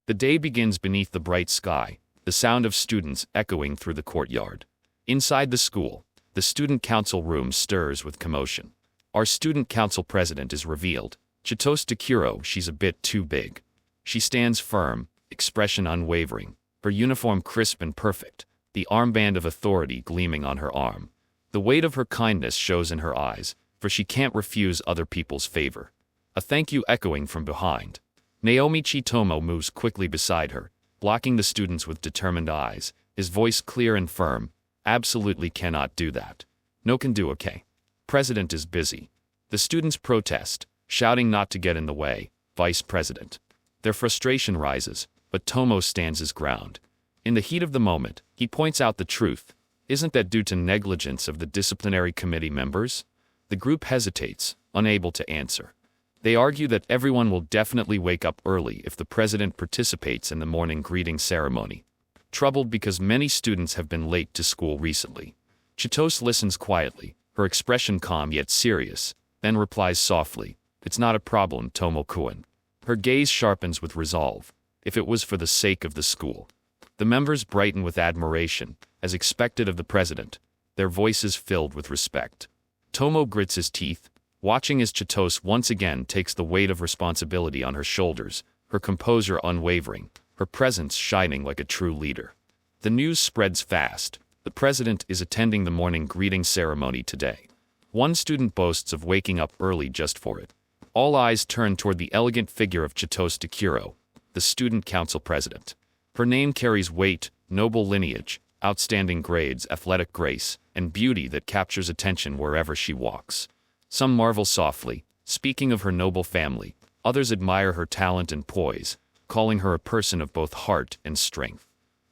The day begins beneath the bright sky, the sound of students echoing through the courtyard. Inside the school, the student council room stirs with commotion. Our student council president is revealed. Chitose Takuro, she's a bit too big. She stands firm, expression unwavering, her uniform crisp and perfect, the armband of authority gleaming on her arm. The weight of her kindness shows in her eyes, for she can't refuse other people's favor. A thank you echoing from behind. Naomi Chitomo moves quickly beside her, blocking the students with determined eyes, his voice clear and firm. Absolutely cannot do that. No can do, okay. President is busy. The students protest, shouting not to get in the way. Vice President. Their frustration rises, but Tomo stands his ground. In the heat of the moment, he points out the truth. Isn't that due to negligence of the disciplinary committee members? The group hesitates, unable to answer. They argue that everyone will definitely wake up early if the president participates in the morning greeting ceremony. Troubled because many students have been late to school recently. Chitose listens quietly, her expression calm yet serious, then replies softly, "It's not a problem, Tomo-kun." Her gaze sharpens with resolve. If it was for the sake of the school. The members brighten with admiration, as expected of the president, their voices filled with respect. Tomo grits his teeth, watching as Chitose once again takes the weight of responsibility on her shoulders, her composure unwavering, her presence shining like a true leader. The news spreads fast. The president is attending the morning greeting ceremony today. One student boasts of waking up early just for it. All eyes turn toward the elegant figure of Chitose Takuro, the student council president. Her name carries weight, noble lineage, outstanding grades, athletic grace, and beauty that captures attention wherever she walks. Some marvel softly, speaking of her noble family. Others admire her talent and poise, calling her a person of both heart and strength.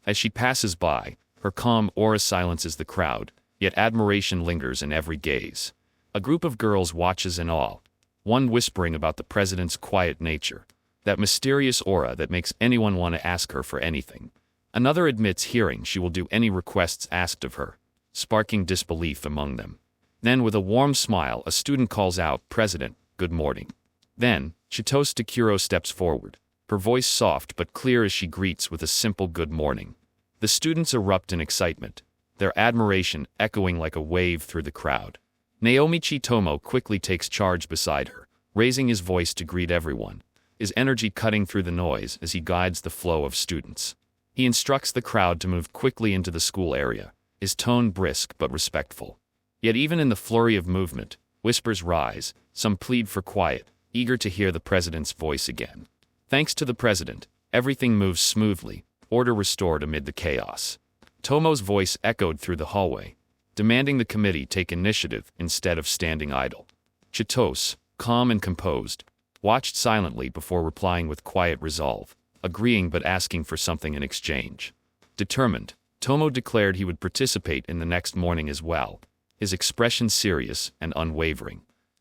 As she passes by, her calm aura silences the crowd, yet admiration lingers in every gaze. A group of girls watches in awe, one whispering about the president's quiet nature, that mysterious aura that makes anyone want to ask her for anything. Another admits hearing she will do any requests asked of her, sparking disbelief among them. Then, with a warm smile, a student calls out, "President, good morning." Then, Chitose Takuro steps forward, her voice soft but clear as she greets with a simple good morning. The students erupt in excitement, their admiration echoing like a wave through the crowd. Naomi Chitomo quickly takes charge beside her, raising his voice to greet everyone, his energy cutting through the noise as he guides the flow of students. He instructs the crowd to move quickly into the school area, his tone brisk but respectful. Yet even in the flurry of movement, whispers rise, some plead for quiet, eager to hear the president's voice again. Thanks to the president, everything moves smoothly, order restored amid the chaos. Tomo's voice echoed through the hallway, demanding the committee take initiative instead of standing idle. Chitose, calm and composed, watched silently before replying with quiet resolve, agreeing but asking for something in exchange. Determined, Tomo declared he would participate in the next morning as well, his expression serious and unwavering.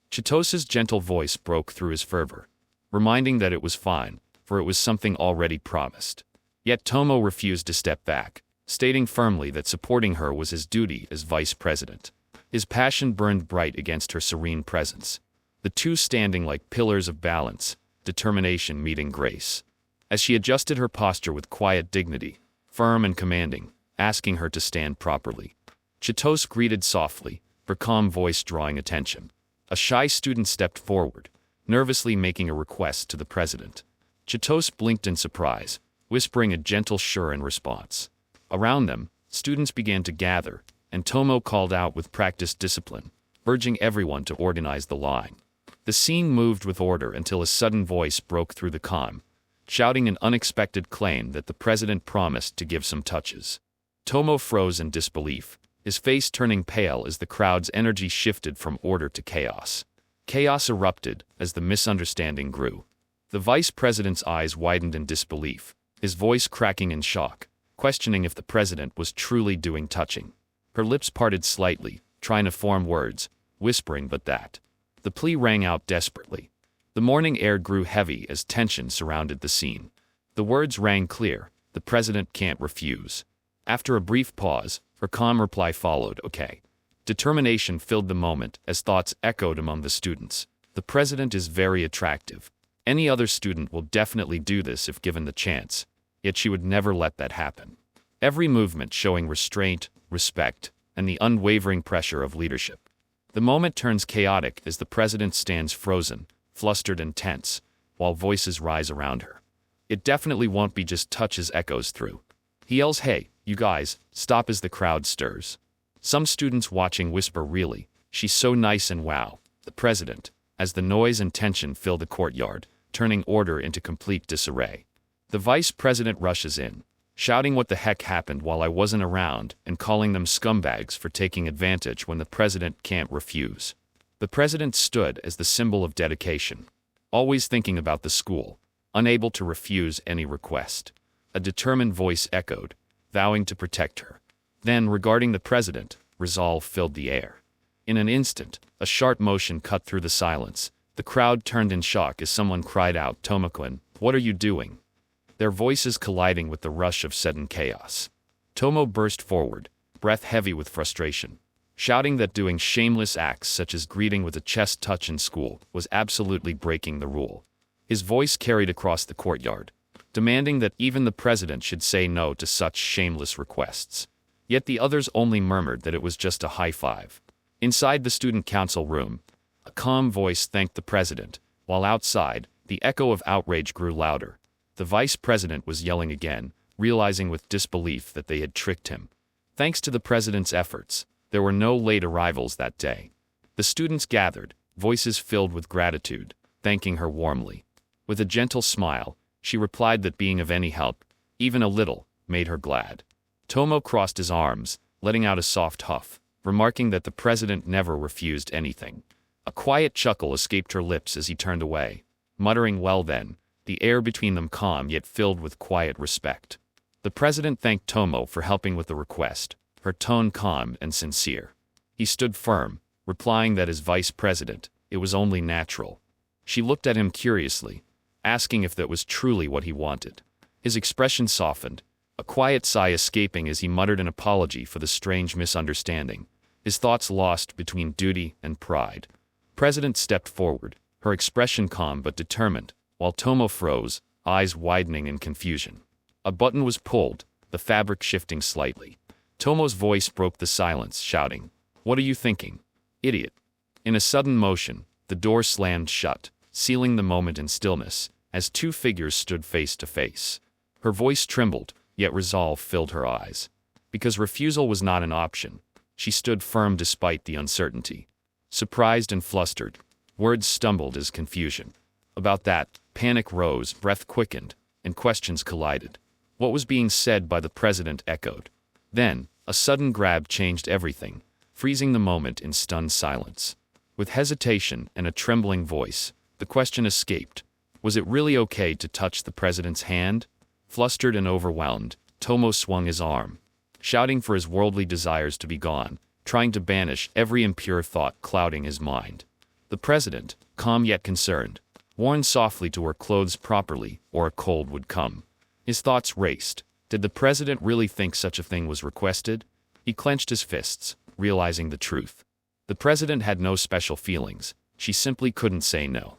Chitose's gentle voice broke through his fervor, reminding that it was fine, for it was something already promised. Yet Tomo refused to step back, stating firmly that supporting her was his duty as vice president. His passion burned bright against her serene presence, the two standing like pillars of balance, determination meeting grace. As she adjusted her posture with quiet dignity, firm and commanding, asking her to stand properly. Chitose greeted softly, her calm voice drawing attention. A shy student stepped forward, nervously making a request to the president. Chitose blinked in surprise, whispering a gentle sure in response. Around them, students began to gather, and Tomo called out with practiced discipline, urging everyone to organize the line. The scene moved with order until a sudden voice broke through the calm, shouting an unexpected claim that the president promised to give some touches. Tomo froze in disbelief, his face turning pale as the crowd's energy shifted from order to chaos. Chaos erupted as the misunderstanding grew. The vice president's eyes widened in disbelief, his voice cracking in shock, questioning if the president was truly doing touching. Her lips parted slightly, trying to form words, whispering but that. The plea rang out desperately. The morning air grew heavy as tension surrounded the scene. The words rang clear, "The president can't refuse." After a brief pause, her calm reply followed, "Okay." Determination filled the moment as thoughts echoed among the students. The president is very attractive. Any other student will definitely do this if given the chance, yet she would never let that happen. Every movement showing restraint, respect, and the unwavering pressure of leadership. The moment turns chaotic as the president stands frozen, flustered and tense, while voices rise around her. It definitely won't be just touches echoes through. He yells, "Hey, you guys, stop," as the crowd stirs. Some students watching whisper, "Really? She's so nice," and "Wow." The president, as the noise and tension fill the courtyard, turning order into complete disarray. The vice president rushes in, shouting what the heck happened while I wasn't around and calling them scumbags for taking advantage when the president can't refuse. The president stood as the symbol of dedication, always thinking about the school, unable to refuse any request. A determined voice echoed, vowing to protect her. Then, regarding the president, resolve filled the air. In an instant, a sharp motion cut through the silence. The crowd turned in shock as someone cried out, "Tomo-kun, what are you doing?" Their voices colliding with the rush of sudden chaos. Tomo burst forward, breath heavy with frustration, shouting that doing shameless acts such as greeting with a chest touch in school was absolutely breaking the rule. His voice carried across the courtyard, demanding that even the president should say no to such shameless requests. Yet the others only murmured that it was just a high five. Inside the student council room, a calm voice thanked the president, while outside, the echo of outrage grew louder. The vice president was yelling again, realizing with disbelief that they had tricked him. Thanks to the president's efforts, there were no late arrivals that day. The students gathered, voices filled with gratitude, thanking her warmly. With a gentle smile, she replied that being of any help, even a little, made her glad. Tomo crossed his arms, letting out a soft huff, remarking that the president never refused anything. A quiet chuckle escaped her lips as he turned away, muttering, "Well then," the air between them calm yet filled with quiet respect. The president thanked Tomo for helping with the request, her tone calm and sincere. He stood firm, replying that as vice president, it was only natural. She looked at him curiously, asking if that was truly what he wanted. His expression softened, a quiet sigh escaping as he muttered an apology for the strange misunderstanding, his thoughts lost between duty and pride. President stepped forward, her expression calm but determined, while Tomo froze, eyes widening in confusion. A button was pulled, the fabric shifting slightly. Tomo's voice broke the silence, shouting, "What are you thinking, idiot?" In a sudden motion, the door slammed shut, sealing the moment in stillness, as two figures stood face to face. Her voice trembled, yet resolve filled her eyes. Because refusal was not an option, she stood firm despite the uncertainty. Surprised and flustered, words stumbled as confusion. About that, panic rose, breath quickened, and questions collided. What was being said by the president echoed. Then, a sudden grab changed everything, freezing the moment in stunned silence. With hesitation and a trembling voice, the question escaped. Was it really okay to touch the president's hand? Flustered and overwhelmed, Tomo swung his arm, shouting for his worldly desires to be gone, trying to banish every impure thought clouding his mind. The president, calm yet concerned, warned softly to wear clothes properly or a cold would come. His thoughts raced. Did the president really think such a thing was requested? He clenched his fists, realizing the truth. The president had no special feelings, she simply couldn't say no.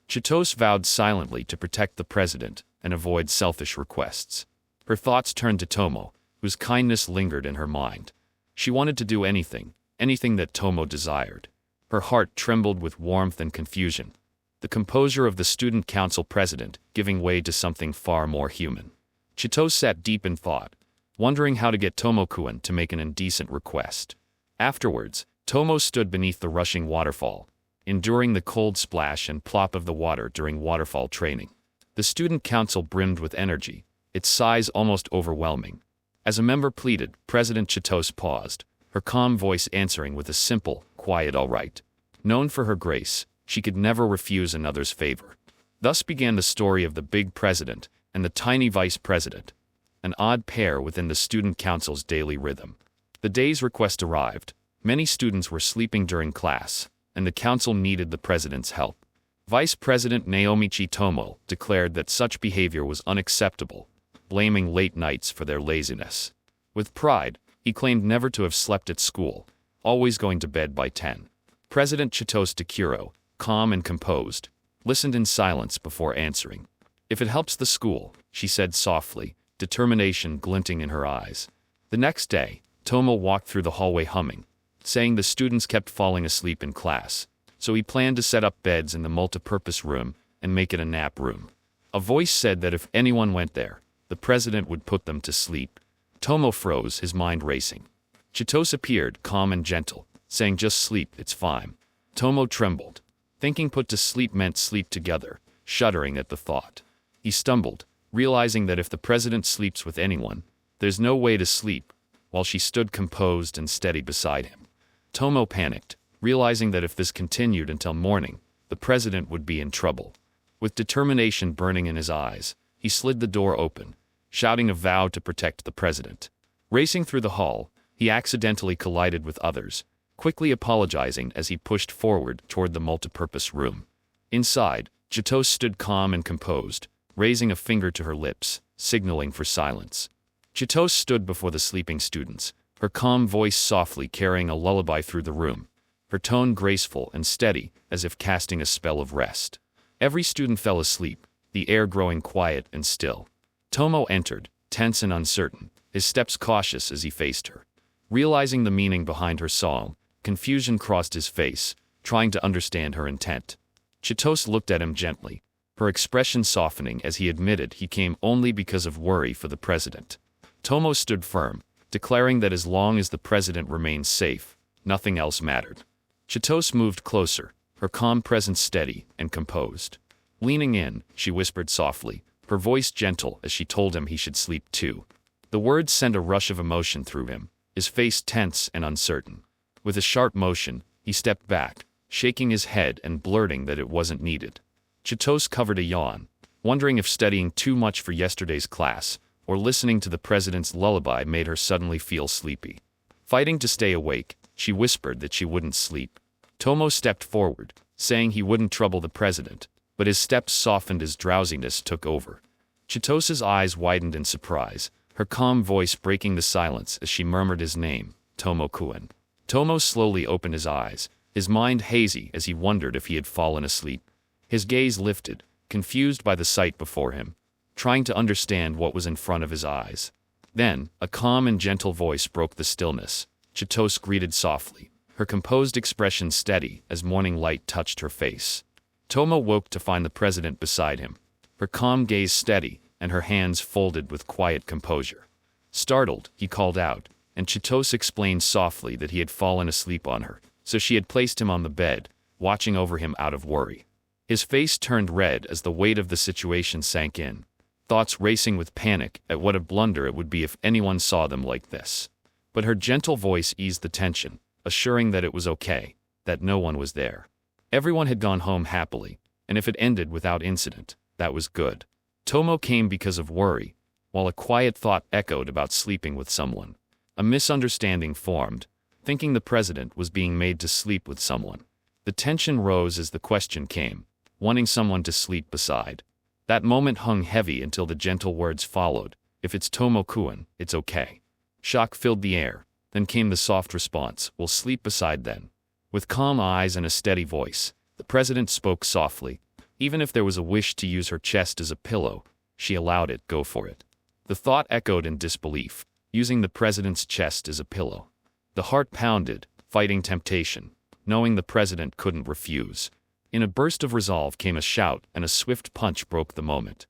Chitose vowed silently to protect the president and avoid selfish requests. Her thoughts turned to Tomo, whose kindness lingered in her mind. She wanted to do anything that Tomo desired. Her heart trembled with warmth and confusion, the composure of the student council president giving way to something far more human. Chitose sat deep in thought, wondering how to get Tomo-kun to make an indecent request. Afterwards, Tomo stood beneath the rushing waterfall, enduring the cold splash and plop of the water during waterfall training. The student council brimmed with energy, its size almost overwhelming. As a member pleaded, President Chitose paused, her calm voice answering with a simple, quiet "all right." Known for her grace, she could never refuse another's favor. Thus began the story of the big president and the tiny vice president, an odd pair within the student council's daily rhythm. The day's request arrived. Many students were sleeping during class, and the council needed the president's help. Vice President Naomichi Tomo declared that such behavior was unacceptable, blaming late nights for their laziness. With pride, he claimed never to have slept at school, always going to bed by 10. President Chitose Takuro, calm and composed, listened in silence before answering. "If it helps the school," she said softly, determination glinting in her eyes. The next day, Tomo walked through the hallway humming, saying the students kept falling asleep in class, so he planned to set up beds in the multipurpose room and make it a nap room. A voice said that if anyone went there, the president would put them to sleep. Tomo froze, his mind racing. Chitose appeared, calm and gentle, saying just sleep, it's fine. Tomo trembled, thinking put to sleep meant sleep together, shuddering at the thought. He stumbled, realizing that if the president sleeps with anyone, there's no way to sleep, while she stood composed and steady beside him. Tomo panicked, realizing that if this continued until morning, the president would be in trouble. With determination burning in his eyes, he slid the door open, shouting a vow to protect the president. Racing through the hall, he accidentally collided with others, quickly apologizing as he pushed forward toward the multipurpose room. Inside, Chitose stood calm and composed, raising a finger to her lips, signaling for silence. Chitose stood before the sleeping students, her calm voice softly carrying a lullaby through the room, her tone graceful and steady as if casting a spell of rest. Every student fell asleep, the air growing quiet and still. Tomo entered, tense and uncertain, his steps cautious as he faced her. Realizing the meaning behind her song, confusion crossed his face, trying to understand her intent. Chitose looked at him gently, her expression softening as he admitted he came only because of worry for the president. Tomo stood firm, declaring that as long as the president remained safe, nothing else mattered. Chitose moved closer, her calm presence steady and composed. Leaning in, she whispered softly, her voice gentle as she told him he should sleep too. The words sent a rush of emotion through him, his face tense and uncertain. With a sharp motion, he stepped back, shaking his head and blurting that it wasn't needed. Chitose covered a yawn, wondering if studying too much for yesterday's class or listening to the president's lullaby made her suddenly feel sleepy. Fighting to stay awake, she whispered that she wouldn't sleep. Tomo stepped forward, saying he wouldn't trouble the president, but his steps softened as drowsiness took over. Chitose's eyes widened in surprise, her calm voice breaking the silence as she murmured his name, Tomo-kun. Tomo slowly opened his eyes, his mind hazy as he wondered if he had fallen asleep. His gaze lifted, confused by the sight before him, trying to understand what was in front of his eyes. Then, a calm and gentle voice broke the stillness. Chitose greeted softly, her composed expression steady as morning light touched her face. Tomo woke to find the president beside him, her calm gaze steady and her hands folded with quiet composure. Startled, he called out, and Chitose explained softly that he had fallen asleep on her, so she had placed him on the bed, watching over him out of worry. His face turned red as the weight of the situation sank in, thoughts racing with panic at what a blunder it would be if anyone saw them like this. But her gentle voice eased the tension, assuring that it was okay, that no one was there. Everyone had gone home happily, and if it ended without incident, that was good. Tomo came because of worry, while a quiet thought echoed about sleeping with someone. A misunderstanding formed, thinking the president was being made to sleep with someone. The tension rose as the question came, wanting someone to sleep beside. That moment hung heavy until the gentle words followed, if it's Tomo-kun, it's okay. Shock filled the air, then came the soft response, we'll sleep beside then. With calm eyes and a steady voice, the president spoke softly. Even if there was a wish to use her chest as a pillow, she allowed it, go for it. The thought echoed in disbelief, using the president's chest as a pillow. The heart pounded, fighting temptation, knowing the president couldn't refuse. In a burst of resolve came a shout and a swift punch broke the moment.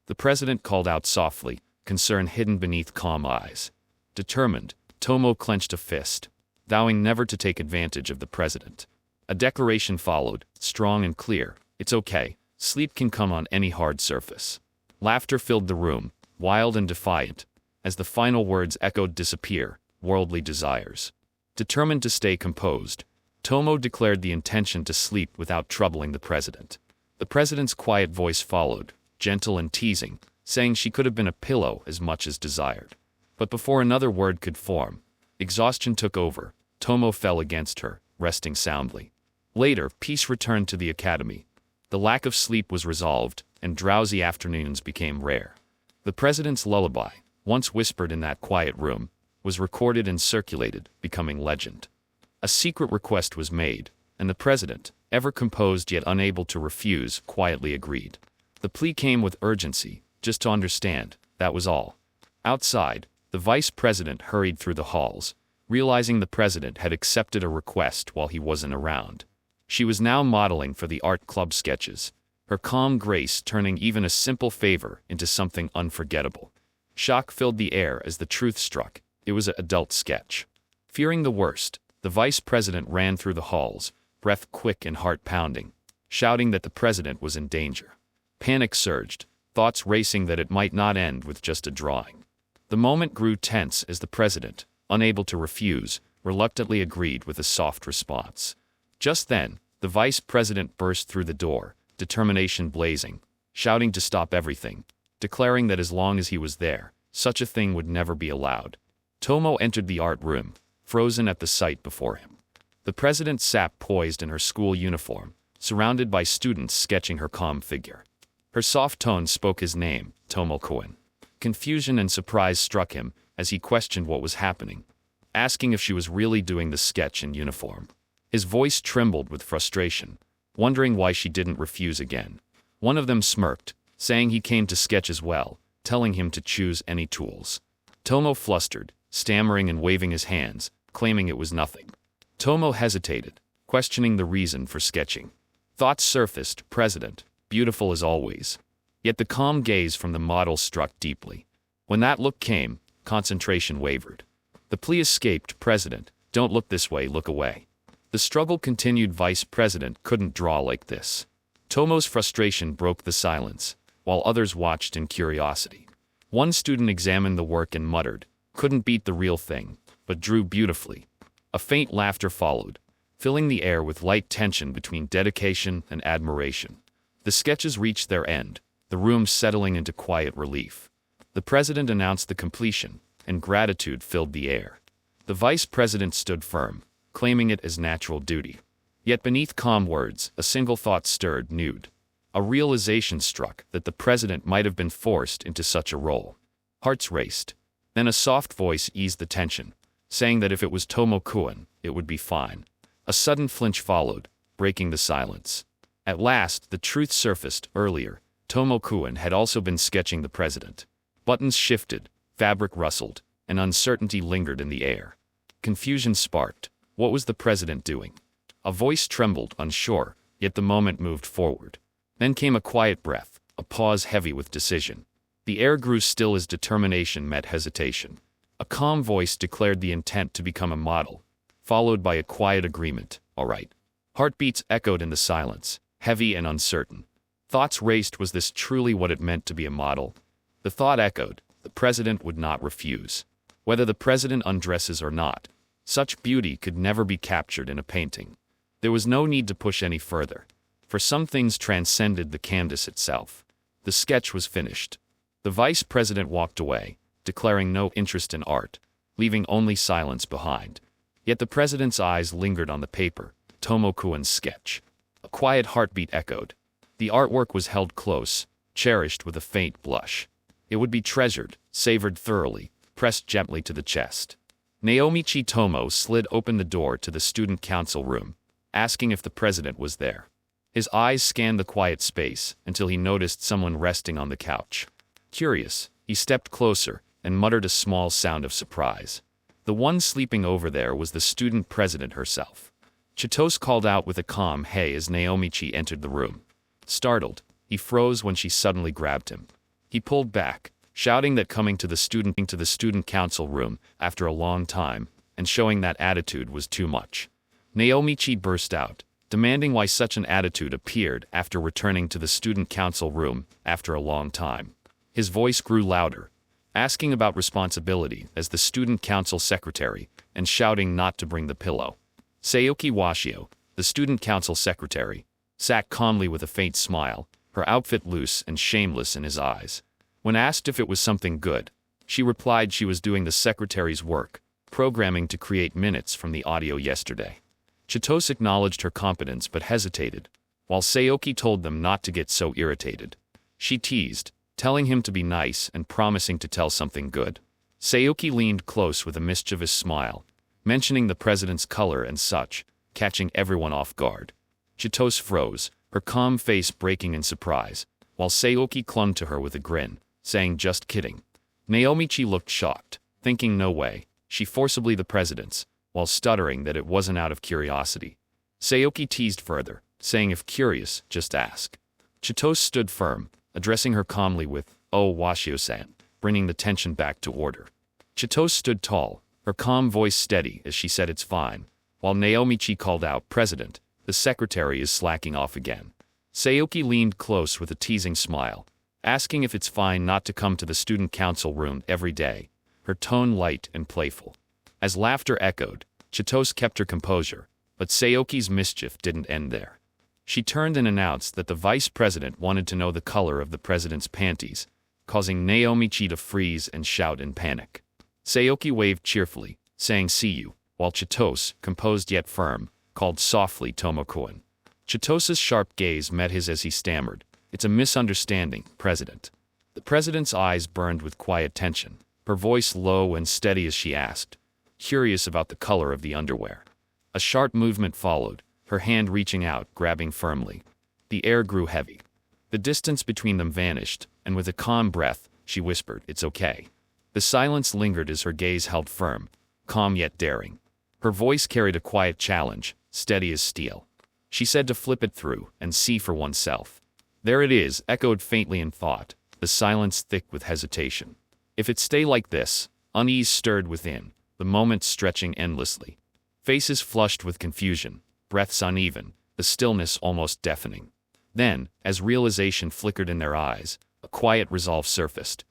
The president called out softly, concern hidden beneath calm eyes. Determined, Tomo clenched a fist, vowing never to take advantage of the president. A declaration followed, strong and clear, it's okay, sleep can come on any hard surface. Laughter filled the room, wild and defiant, as the final words echoed disappear, worldly desires. Determined to stay composed, Tomo declared the intention to sleep without troubling the president. The president's quiet voice followed, gentle and teasing, saying she could have been a pillow as much as desired. But before another word could form, exhaustion took over. Tomo fell against her, resting soundly. Later, peace returned to the academy. The lack of sleep was resolved, and drowsy afternoons became rare. The president's lullaby, once whispered in that quiet room, was recorded and circulated, becoming legend. A secret request was made, and the president, ever composed yet unable to refuse, quietly agreed. The plea came with urgency, just to understand, that was all. Outside, the vice president hurried through the halls, realizing the president had accepted a request while he wasn't around. She was now modeling for the art club sketches, her calm grace turning even a simple favor into something unforgettable. Shock filled the air as the truth struck. It was an adult sketch. Fearing the worst, the vice president ran through the halls, breath quick and heart pounding, shouting that the president was in danger. Panic surged, thoughts racing that it might not end with just a drawing. The moment grew tense as the president, unable to refuse, reluctantly agreed with a soft response. Just then, the vice president burst through the door, determination blazing, shouting to stop everything, declaring that as long as he was there, such a thing would never be allowed. Tomo entered the art room, frozen at the sight before him. The president sat poised in her school uniform, surrounded by students sketching her calm figure. Her soft tone spoke his name, Tomo-kun. Confusion and surprise struck him as he questioned what was happening, asking if she was really doing the sketch in uniform. His voice trembled with frustration, wondering why she didn't refuse again. One of them smirked, saying he came to sketch as well, telling him to choose any tools. Tomo flustered, stammering and waving his hands, claiming it was nothing. Tomo hesitated, questioning the reason for sketching. Thoughts surfaced, president, beautiful as always. Yet the calm gaze from the model struck deeply. When that look came, concentration wavered. The plea escaped, president, don't look this way, look away. The struggle continued, vice president couldn't draw like this. Tomo's frustration broke the silence, while others watched in curiosity. One student examined the work and muttered, couldn't beat the real thing, but drew beautifully. A faint laughter followed, filling the air with light tension between dedication and admiration. The sketches reached their end, the room settling into quiet relief. The president announced the completion, and gratitude filled the air. The vice president stood firm, claiming it as natural duty. Yet beneath calm words, a single thought stirred, nude. A realization struck that the president might have been forced into such a role. Hearts raced. Then a soft voice eased the tension, saying that if it was Tomo-kun, it would be fine. A sudden flinch followed, breaking the silence. At last, the truth surfaced. Earlier, Tomo-kun had also been sketching the president. Buttons shifted, fabric rustled, and uncertainty lingered in the air. Confusion sparked. What was the president doing? A voice trembled, unsure, yet the moment moved forward. Then came a quiet breath, a pause heavy with decision. The air grew still as determination met hesitation. A calm voice declared the intent to become a model, followed by a quiet agreement, all right. Heartbeats echoed in the silence, heavy and uncertain. Thoughts raced, was this truly what it meant to be a model? The thought echoed, the president would not refuse. Whether the president undresses or not, such beauty could never be captured in a painting. There was no need to push any further, for some things transcended the canvas itself. The sketch was finished. The vice president walked away, declaring no interest in art, leaving only silence behind. Yet the president's eyes lingered on the paper, Tomo-kun's sketch. A quiet heartbeat echoed. The artwork was held close, cherished with a faint blush. It would be treasured, savored thoroughly, pressed gently to the chest. Naomichi Tomo slid open the door to the student council room, asking if the president was there. His eyes scanned the quiet space until he noticed someone resting on the couch. Curious, he stepped closer and muttered a small sound of surprise. The one sleeping over there was the student president herself. Chitose called out with a calm hey as Naomichi entered the room. Startled, he froze when she suddenly grabbed him. He pulled back, shouting that coming to the student council room after a long time and showing that attitude was too much. Naomichi burst out, demanding why such an attitude appeared after returning to the student council room after a long time. His voice grew louder, asking about responsibility as the student council secretary and shouting not to bring the pillow. Sayoki Washio, the student council secretary, sat calmly with a faint smile, her outfit loose and shameless in his eyes. When asked if it was something good, she replied she was doing the secretary's work, programming to create minutes from the audio yesterday. Chitose acknowledged her competence but hesitated, while Sayoki told them not to get so irritated. She teased, telling him to be nice and promising to tell something good. Sayoki leaned close with a mischievous smile, mentioning the president's color and such, catching everyone off guard. Chitose froze, her calm face breaking in surprise, while Saoki clung to her with a grin, saying just kidding. Naomichi looked shocked, thinking no way. She forcibly the president's, while stuttering that it wasn't out of curiosity. Saoki teased further, saying if curious, just ask. Chitose stood firm, addressing her calmly with, "Oh, Washio-san," bringing the tension back to order. Chitose stood tall, her calm voice steady as she said it's fine, while Naomichi called out, "President, the secretary is slacking off again." Saoki leaned close with a teasing smile, asking if it's fine not to come to the student council room every day, her tone light and playful. As laughter echoed, Chitose kept her composure, but Saoki's mischief didn't end there. She turned and announced that the vice president wanted to know the color of the president's panties, causing Naomichi to freeze and shout in panic. Saoki waved cheerfully, saying "see you," while Chitose, composed yet firm, called softly Tomo-kun. Chitose's sharp gaze met his as he stammered, "It's a misunderstanding, President." The president's eyes burned with quiet tension, her voice low and steady as she asked, curious about the color of the underwear. A sharp movement followed, her hand reaching out, grabbing firmly. The air grew heavy. The distance between them vanished, and with a calm breath, she whispered, "It's okay." The silence lingered as her gaze held firm, calm yet daring. Her voice carried a quiet challenge, steady as steel. She said to flip it through and see for oneself. "There it is," echoed faintly in thought, the silence thick with hesitation. If it stay like this, unease stirred within, the moments stretching endlessly. Faces flushed with confusion, breaths uneven, the stillness almost deafening. Then, as realization flickered in their eyes, a quiet resolve surfaced.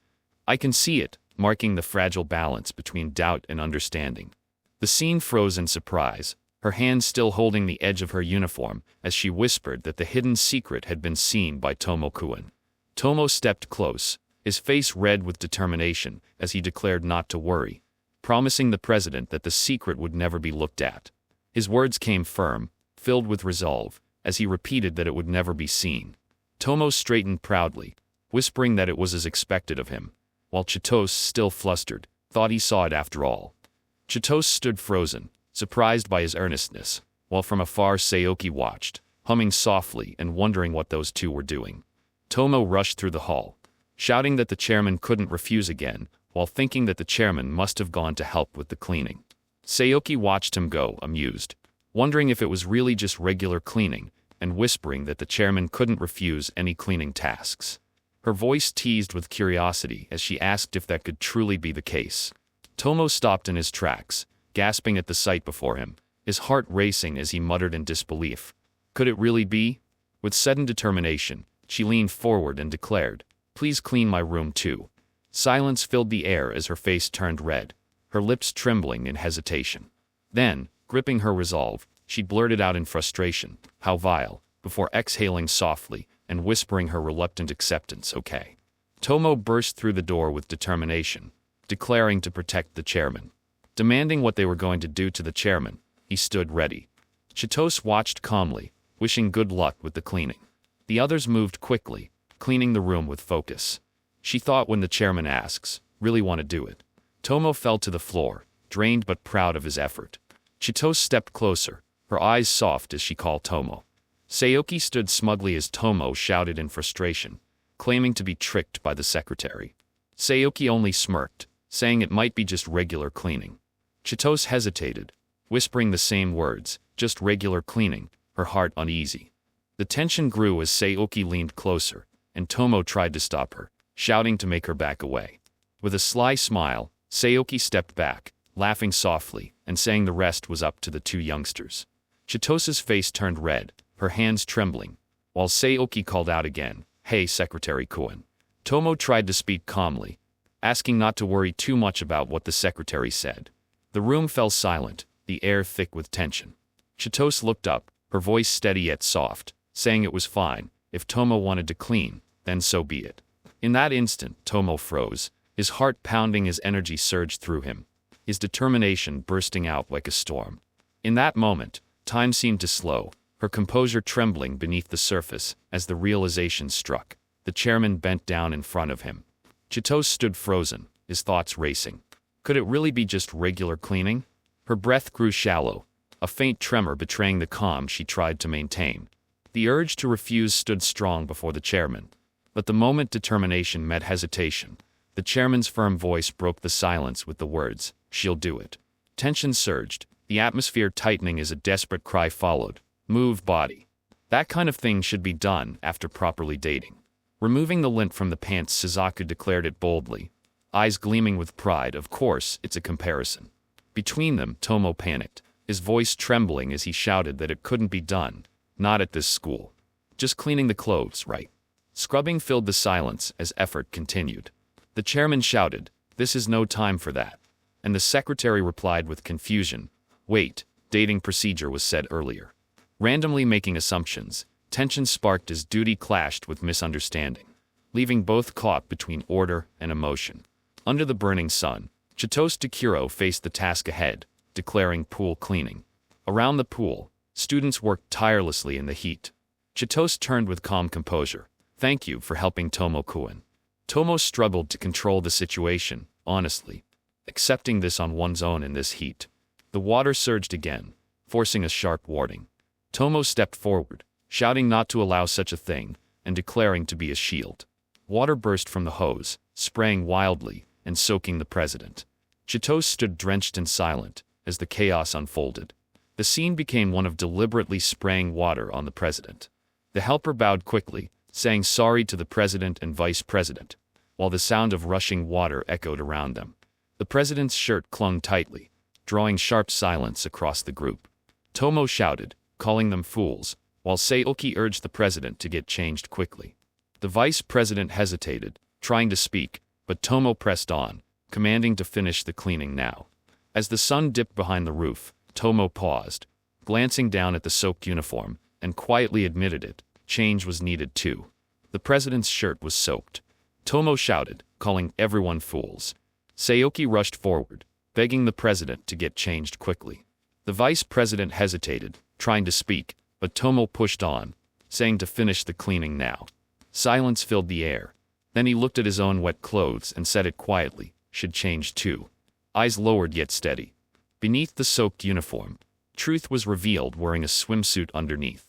"I can see it," marking the fragile balance between doubt and understanding. The scene froze in surprise, her hand still holding the edge of her uniform as she whispered that the hidden secret had been seen by Tomo-kun. Tomo stepped close, his face red with determination as he declared not to worry, promising the president that the secret would never be looked at. His words came firm, filled with resolve, as he repeated that it would never be seen. Tomo straightened proudly, whispering that it was as expected of him, while Chitose, still flustered, thought he saw it after all. Chitose stood frozen, surprised by his earnestness, while from afar Saoki watched, humming softly and wondering what those two were doing. Tomo rushed through the hall, shouting that the chairman couldn't refuse again, while thinking that the chairman must have gone to help with the cleaning. Saoki watched him go, amused, wondering if it was really just regular cleaning, and whispering that the chairman couldn't refuse any cleaning tasks. Her voice teased with curiosity as she asked if that could truly be the case. Tomo stopped in his tracks, gasping at the sight before him, his heart racing as he muttered in disbelief. Could it really be? With sudden determination, she leaned forward and declared, "Please clean my room too." Silence filled the air as her face turned red, her lips trembling in hesitation. Then, gripping her resolve, she blurted out in frustration, "How vile," before exhaling softly and whispering her reluctant acceptance, "Okay." Tomo burst through the door with determination, declaring to protect the chairman. Demanding what they were going to do to the chairman, he stood ready. Chitose watched calmly, wishing good luck with the cleaning. The others moved quickly, cleaning the room with focus. She thought when the chairman asks, "Really want to do it?" Tomo fell to the floor, drained but proud of his effort. Chitose stepped closer, her eyes soft as she called Tomo. Saoki stood smugly as Tomo shouted in frustration, claiming to be tricked by the secretary. Saoki only smirked, saying it might be just regular cleaning. Chitose hesitated, whispering the same words, "Just regular cleaning," her heart uneasy. The tension grew as Saoki leaned closer, and Tomo tried to stop her, shouting to make her back away. With a sly smile, Saoki stepped back, laughing softly, and saying the rest was up to the two youngsters. Chitose's face turned red, her hands trembling, while Saoki called out again, "Hey, Secretary Koen." Tomo tried to speak calmly, asking not to worry too much about what the secretary said. The room fell silent, the air thick with tension. Chitose looked up, her voice steady yet soft, saying it was fine, if Tomo wanted to clean, then so be it. In that instant, Tomo froze, his heart pounding as energy surged through him, his determination bursting out like a storm. In that moment, time seemed to slow, her composure trembling beneath the surface as the realization struck. The chairman bent down in front of him. Chitose stood frozen, his thoughts racing. Could it really be just regular cleaning? Her breath grew shallow, a faint tremor betraying the calm she tried to maintain. The urge to refuse stood strong before the chairman. But the moment determination met hesitation, the chairman's firm voice broke the silence with the words, "She'll do it." Tension surged, the atmosphere tightening as a desperate cry followed, "Move, body." That kind of thing should be done after properly dating. Removing the lint from the pants, Suzaku declared it boldly, eyes gleaming with pride. Of course, it's a comparison. Between them, Tomo panicked, his voice trembling as he shouted that it couldn't be done, not at this school. Just cleaning the clothes, right? Scrubbing filled the silence as effort continued. The chairman shouted, "This is no time for that." And the secretary replied with confusion, "Wait, dating procedure was said earlier." Randomly making assumptions, tension sparked as duty clashed with misunderstanding, leaving both caught between order and emotion. Under the burning sun, Chitose Takiro faced the task ahead, declaring pool cleaning. Around the pool, students worked tirelessly in the heat. Chitose turned with calm composure, "Thank you for helping Tomo-kun." Tomo struggled to control the situation, honestly. Accepting this on one's own in this heat. The water surged again, forcing a sharp warning. Tomo stepped forward, shouting not to allow such a thing, and declaring to be a shield. Water burst from the hose, spraying wildly, and soaking the president. Chitose stood drenched and silent, as the chaos unfolded. The scene became one of deliberately spraying water on the president. The helper bowed quickly, saying sorry to the president and vice president, while the sound of rushing water echoed around them. The president's shirt clung tightly, drawing sharp silence across the group. Tomo shouted, calling them fools, while Seoki urged the president to get changed quickly. The vice president hesitated, trying to speak, but Tomo pressed on, commanding to finish the cleaning now. As the sun dipped behind the roof, Tomo paused, glancing down at the soaked uniform, and quietly admitted it, change was needed too. The president's shirt was soaked. Tomo shouted, calling everyone fools. Seoki rushed forward, begging the president to get changed quickly. The vice president hesitated, trying to speak, but Tomo pushed on, saying to finish the cleaning now. Silence filled the air. Then he looked at his own wet clothes and said it quietly, should change too. Eyes lowered yet steady. Beneath the soaked uniform, truth was revealed wearing a swimsuit underneath.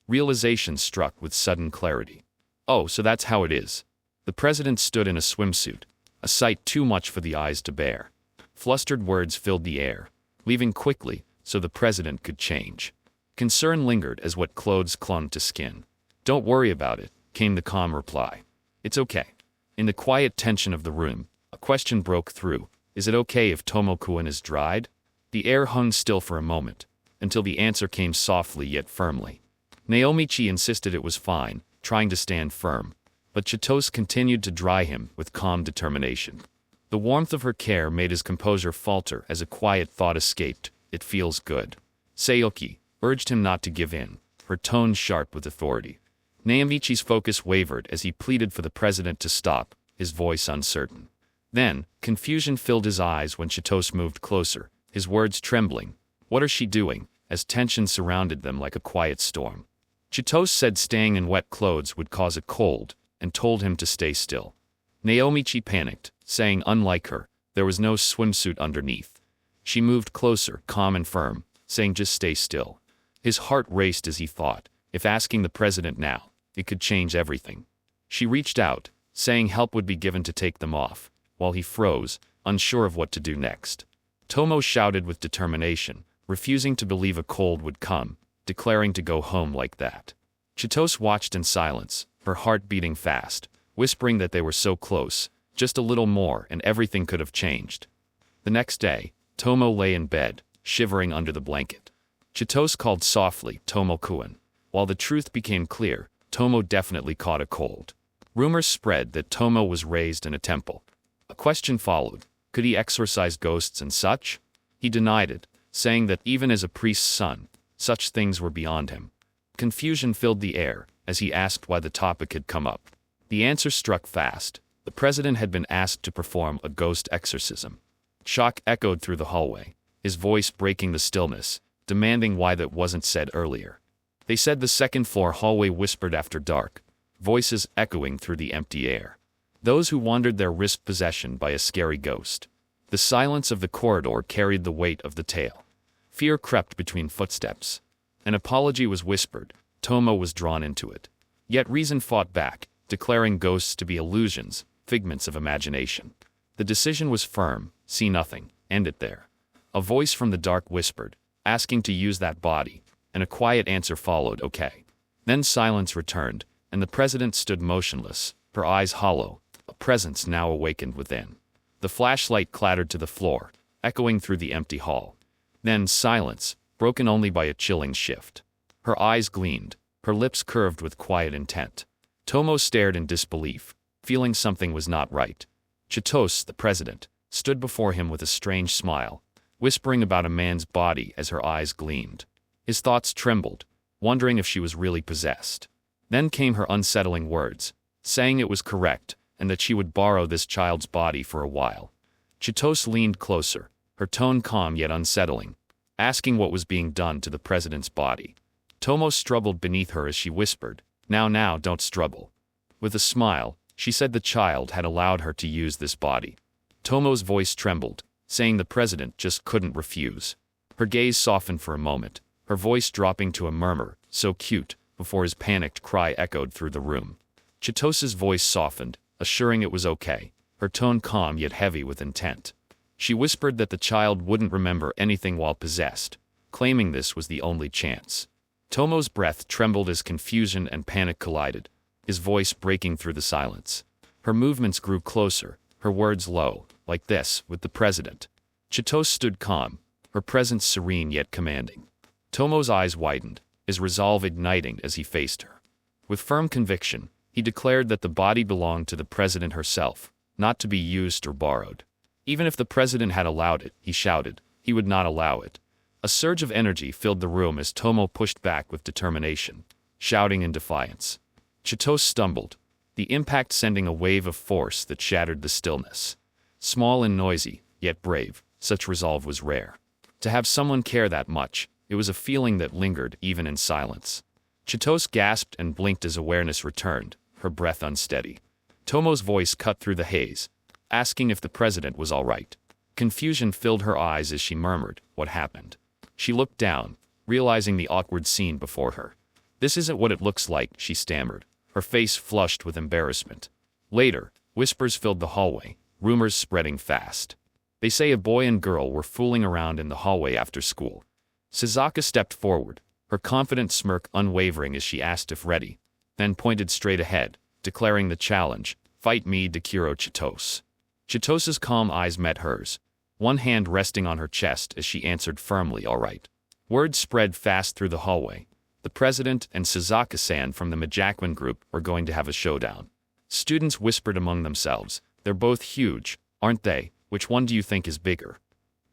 Realization struck with sudden clarity. Oh, so that's how it is. The president stood in a swimsuit, a sight too much for the eyes to bear. Flustered words filled the air, leaving quickly so the president could change. Concern lingered as what clothes clung to skin. Don't worry about it, came the calm reply. It's okay. In the quiet tension of the room, a question broke through. Is it okay if Tomo-kun is dried? The air hung still for a moment, until the answer came softly yet firmly. Naomichi insisted it was fine, trying to stand firm, but Chitose continued to dry him with calm determination. The warmth of her care made his composure falter as a quiet thought escaped, it feels good. Seoki urged him not to give in, her tone sharp with authority. Naomichi's focus wavered as he pleaded for the president to stop, his voice uncertain. Then, confusion filled his eyes when Chitose moved closer, his words trembling. What is she doing? As tension surrounded them like a quiet storm. Chitose said staying in wet clothes would cause a cold, and told him to stay still. Naomichi panicked, saying unlike her, there was no swimsuit underneath. She moved closer, calm and firm, saying just stay still. His heart raced as he thought, if asking the president now, it could change everything. She reached out, saying help would be given to take them off, while he froze, unsure of what to do next. Tomo shouted with determination, refusing to believe a cold would come, declaring to go home like that. Chitose watched in silence, her heart beating fast, whispering that they were so close, just a little more and everything could have changed. The next day, Tomo lay in bed, shivering under the blanket. Chitose called softly, Tomo-kun. While the truth became clear, Tomo definitely caught a cold. Rumors spread that Tomo was raised in a temple. A question followed, could he exorcise ghosts and such? He denied it, saying that even as a priest's son, such things were beyond him. Confusion filled the air, as he asked why the topic had come up. The answer struck fast. The president had been asked to perform a ghost exorcism. Shock echoed through the hallway, his voice breaking the stillness, demanding why that wasn't said earlier. They said the second-floor hallway whispered after dark, voices echoing through the empty air. Those who wandered there risked possession by a scary ghost. The silence of the corridor carried the weight of the tale. Fear crept between footsteps. An apology was whispered. Tomo was drawn into it. Yet reason fought back, declaring ghosts to be illusions, figments of imagination. The decision was firm: see nothing, end it there. A voice from the dark whispered, asking to use that body, and a quiet answer followed, okay. Then silence returned, and the president stood motionless, her eyes hollow, a presence now awakened within. The flashlight clattered to the floor, echoing through the empty hall. Then silence, broken only by a chilling shift. Her eyes gleamed, her lips curved with quiet intent. Tomo stared in disbelief, feeling something was not right. Chitose, the president, stood before him with a strange smile, whispering about a man's body as her eyes gleamed. His thoughts trembled, wondering if she was really possessed. Then came her unsettling words, saying it was correct, and that she would borrow this child's body for a while. Chitose leaned closer, her tone calm yet unsettling, asking what was being done to the president's body. Tomo struggled beneath her as she whispered, now, don't struggle. With a smile, she said the child had allowed her to use this body. Tomo's voice trembled, saying the president just couldn't refuse. Her gaze softened for a moment, her voice dropping to a murmur, so cute, before his panicked cry echoed through the room. Chitose's voice softened, assuring it was okay, her tone calm yet heavy with intent. She whispered that the child wouldn't remember anything while possessed, claiming this was the only chance. Tomo's breath trembled as confusion and panic collided, his voice breaking through the silence. Her movements grew closer, her words low, like this, with the president. Chitose stood calm, her presence serene yet commanding. Tomo's eyes widened, his resolve igniting as he faced her. With firm conviction, he declared that the body belonged to the president herself, not to be used or borrowed. Even if the president had allowed it, he shouted, he would not allow it. A surge of energy filled the room as Tomo pushed back with determination, shouting in defiance. Chitose stumbled, the impact sending a wave of force that shattered the stillness. Small and noisy, yet brave, such resolve was rare. To have someone care that much, it was a feeling that lingered even in silence. Chitose gasped and blinked as awareness returned, her breath unsteady. Tomo's voice cut through the haze, asking if the president was all right. Confusion filled her eyes as she murmured, what happened? She looked down, realizing the awkward scene before her. This isn't what it looks like, she stammered, her face flushed with embarrassment. Later, whispers filled the hallway, rumors spreading fast. They say a boy and girl were fooling around in the hallway after school. Suzaka stepped forward, her confident smirk unwavering as she asked if ready, then pointed straight ahead, declaring the challenge, fight me Dekiro Chitose. Chitose's calm eyes met hers, one hand resting on her chest as she answered firmly, all right. Word spread fast through the hallway. The president and Suzaka-san from the Majakwan group were going to have a showdown. Students whispered among themselves, they're both huge, aren't they? Which one do you think is bigger?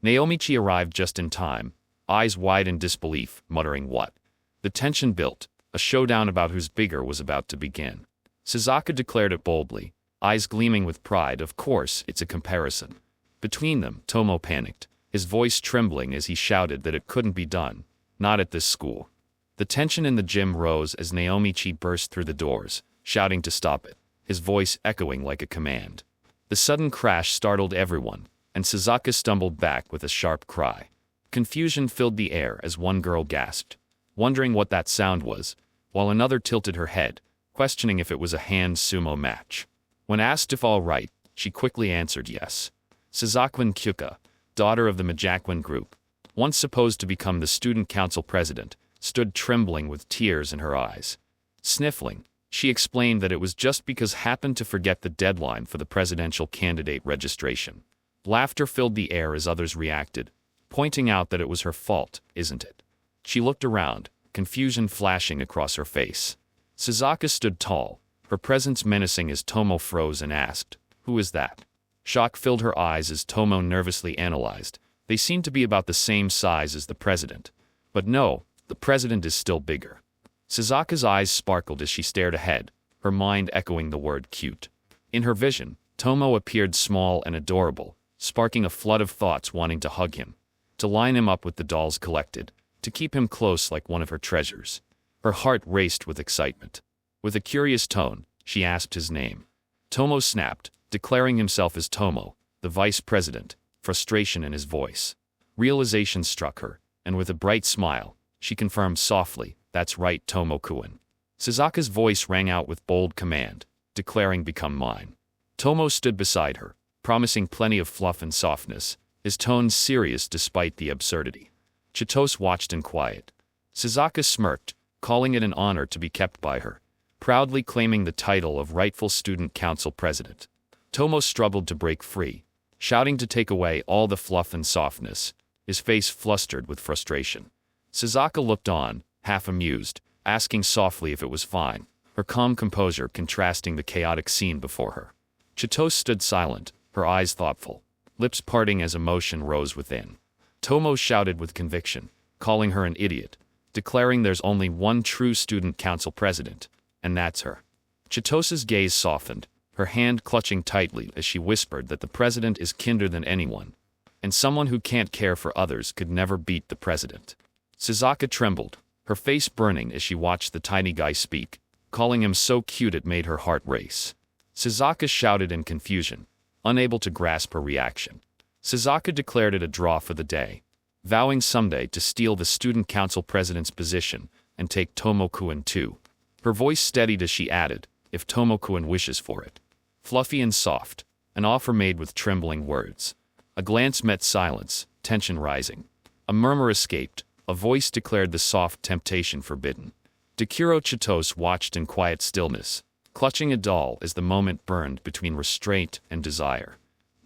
Naomichi arrived just in time, eyes wide in disbelief, muttering what? The tension built, a showdown about who's bigger was about to begin. Suzaka declared it boldly, eyes gleaming with pride, of course, it's a comparison. Between them, Tomo panicked, his voice trembling as he shouted that it couldn't be done, not at this school. The tension in the gym rose as Naomichi burst through the doors, shouting to stop it, his voice echoing like a command. The sudden crash startled everyone, and Suzaka stumbled back with a sharp cry. Confusion filled the air as one girl gasped, wondering what that sound was, while another tilted her head, questioning if it was a hand sumo match. When asked if all right, she quickly answered yes. Suzakwin Kyuka, daughter of the Majakwan group, once supposed to become the student council president, stood trembling with tears in her eyes. Sniffling, she explained that it was just because happened to forget the deadline for the presidential candidate registration. Laughter filled the air as others reacted, pointing out that it was her fault, isn't it? She looked around, confusion flashing across her face. Suzaka stood tall, her presence menacing as Tomo froze and asked, who is that? Shock filled her eyes as Tomo nervously analyzed. They seemed to be about the same size as the president. But no, the president is still bigger. Suzaka's eyes sparkled as she stared ahead, her mind echoing the word cute. In her vision, Tomo appeared small and adorable, sparking a flood of thoughts wanting to hug him, to line him up with the dolls collected, to keep him close like one of her treasures. Her heart raced with excitement. With a curious tone, she asked his name. Tomo snapped, declaring himself as Tomo, the vice president, frustration in his voice. Realization struck her, and with a bright smile, she confirmed softly, "That's right, Tomo-kun." Suzaka's voice rang out with bold command, declaring, "Become mine." Tomo stood beside her, promising plenty of fluff and softness, his tone serious despite the absurdity. Chitose watched in quiet. Suzaka smirked, calling it an honor to be kept by her, proudly claiming the title of rightful student council president. Tomo struggled to break free, shouting to take away all the fluff and softness, his face flustered with frustration. Suzaka looked on, half amused, asking softly if it was fine, her calm composure contrasting the chaotic scene before her. Chitose stood silent, her eyes thoughtful, lips parting as emotion rose within. Tomo shouted with conviction, calling her an idiot, declaring there's only one true student council president, and that's her. Chitose's gaze softened, her hand clutching tightly as she whispered that the president is kinder than anyone, and someone who can't care for others could never beat the president. Suzaka trembled, her face burning as she watched the tiny guy speak, calling him so cute it made her heart race. Suzaka shouted in confusion, unable to grasp her reaction. Suzaka declared it a draw for the day, vowing someday to steal the student council president's position and take Tomo-kun too. Her voice steadied as she added, "If Tomo-kun wishes for it." Fluffy and soft, an offer made with trembling words. A glance met silence, tension rising. A murmur escaped, a voice declared the soft temptation forbidden. Dekiro Chitose watched in quiet stillness, clutching a doll as the moment burned between restraint and desire.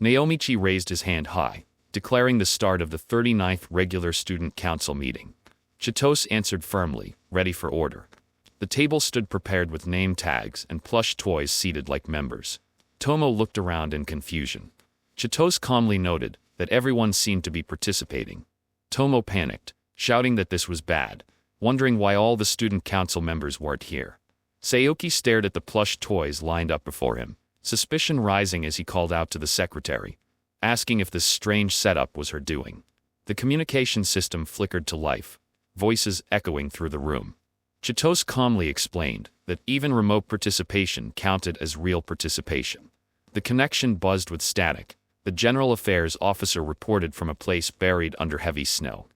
Naomichi raised his hand high, declaring the start of the 39th regular student council meeting. Chitose answered firmly, ready for order. The table stood prepared with name tags and plush toys seated like members. Tomo looked around in confusion. Chitose calmly noted that everyone seemed to be participating. Tomo panicked, shouting that this was bad, wondering why all the student council members weren't here. Sayoki stared at the plush toys lined up before him, suspicion rising as he called out to the secretary, asking if this strange setup was her doing. The communication system flickered to life, voices echoing through the room. Chitose calmly explained that even remote participation counted as real participation. The connection buzzed with static. The General Affairs officer reported from a place buried under heavy snow.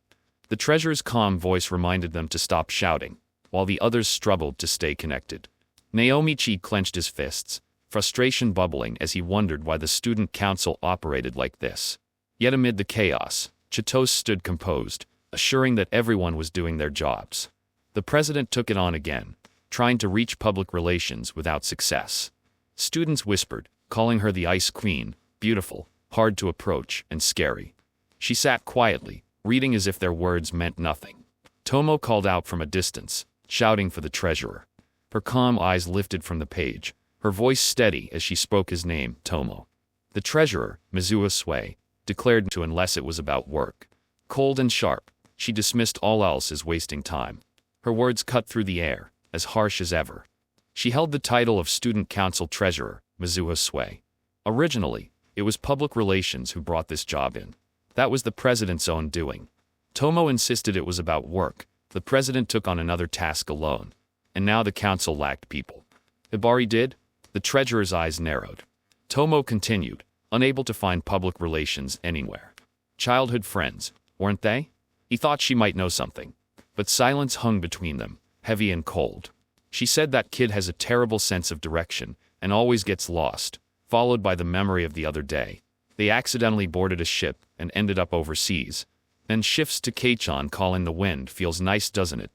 The treasurer's calm voice reminded them to stop shouting, while the others struggled to stay connected. Naomichi clenched his fists, frustration bubbling as he wondered why the student council operated like this. Yet amid the chaos, Chitose stood composed, assuring that everyone was doing their jobs. The president took it on again, trying to reach public relations without success. Students whispered, calling her the Ice Queen, beautiful, hard to approach, and scary. She sat quietly, reading as if their words meant nothing. Tomo called out from a distance, shouting for the treasurer. Her calm eyes lifted from the page, her voice steady as she spoke his name, Tomo. The treasurer, Mizuha Sui, declared to unless it was about work. Cold and sharp, she dismissed all else as wasting time. Her words cut through the air, as harsh as ever. She held the title of student council treasurer, Mizuha Sui. Originally, it was public relations who brought this job in. That was the president's own doing. Tomo insisted it was about work. The president took on another task alone. And now the council lacked people. Hibari did? The treasurer's eyes narrowed. Tomo continued, unable to find public relations anywhere. Childhood friends, weren't they? He thought she might know something. But silence hung between them, heavy and cold. She said that kid has a terrible sense of direction, and always gets lost, followed by the memory of the other day. They accidentally boarded a ship and ended up overseas. Then shifts to Keichan calling the wind feels nice, doesn't it?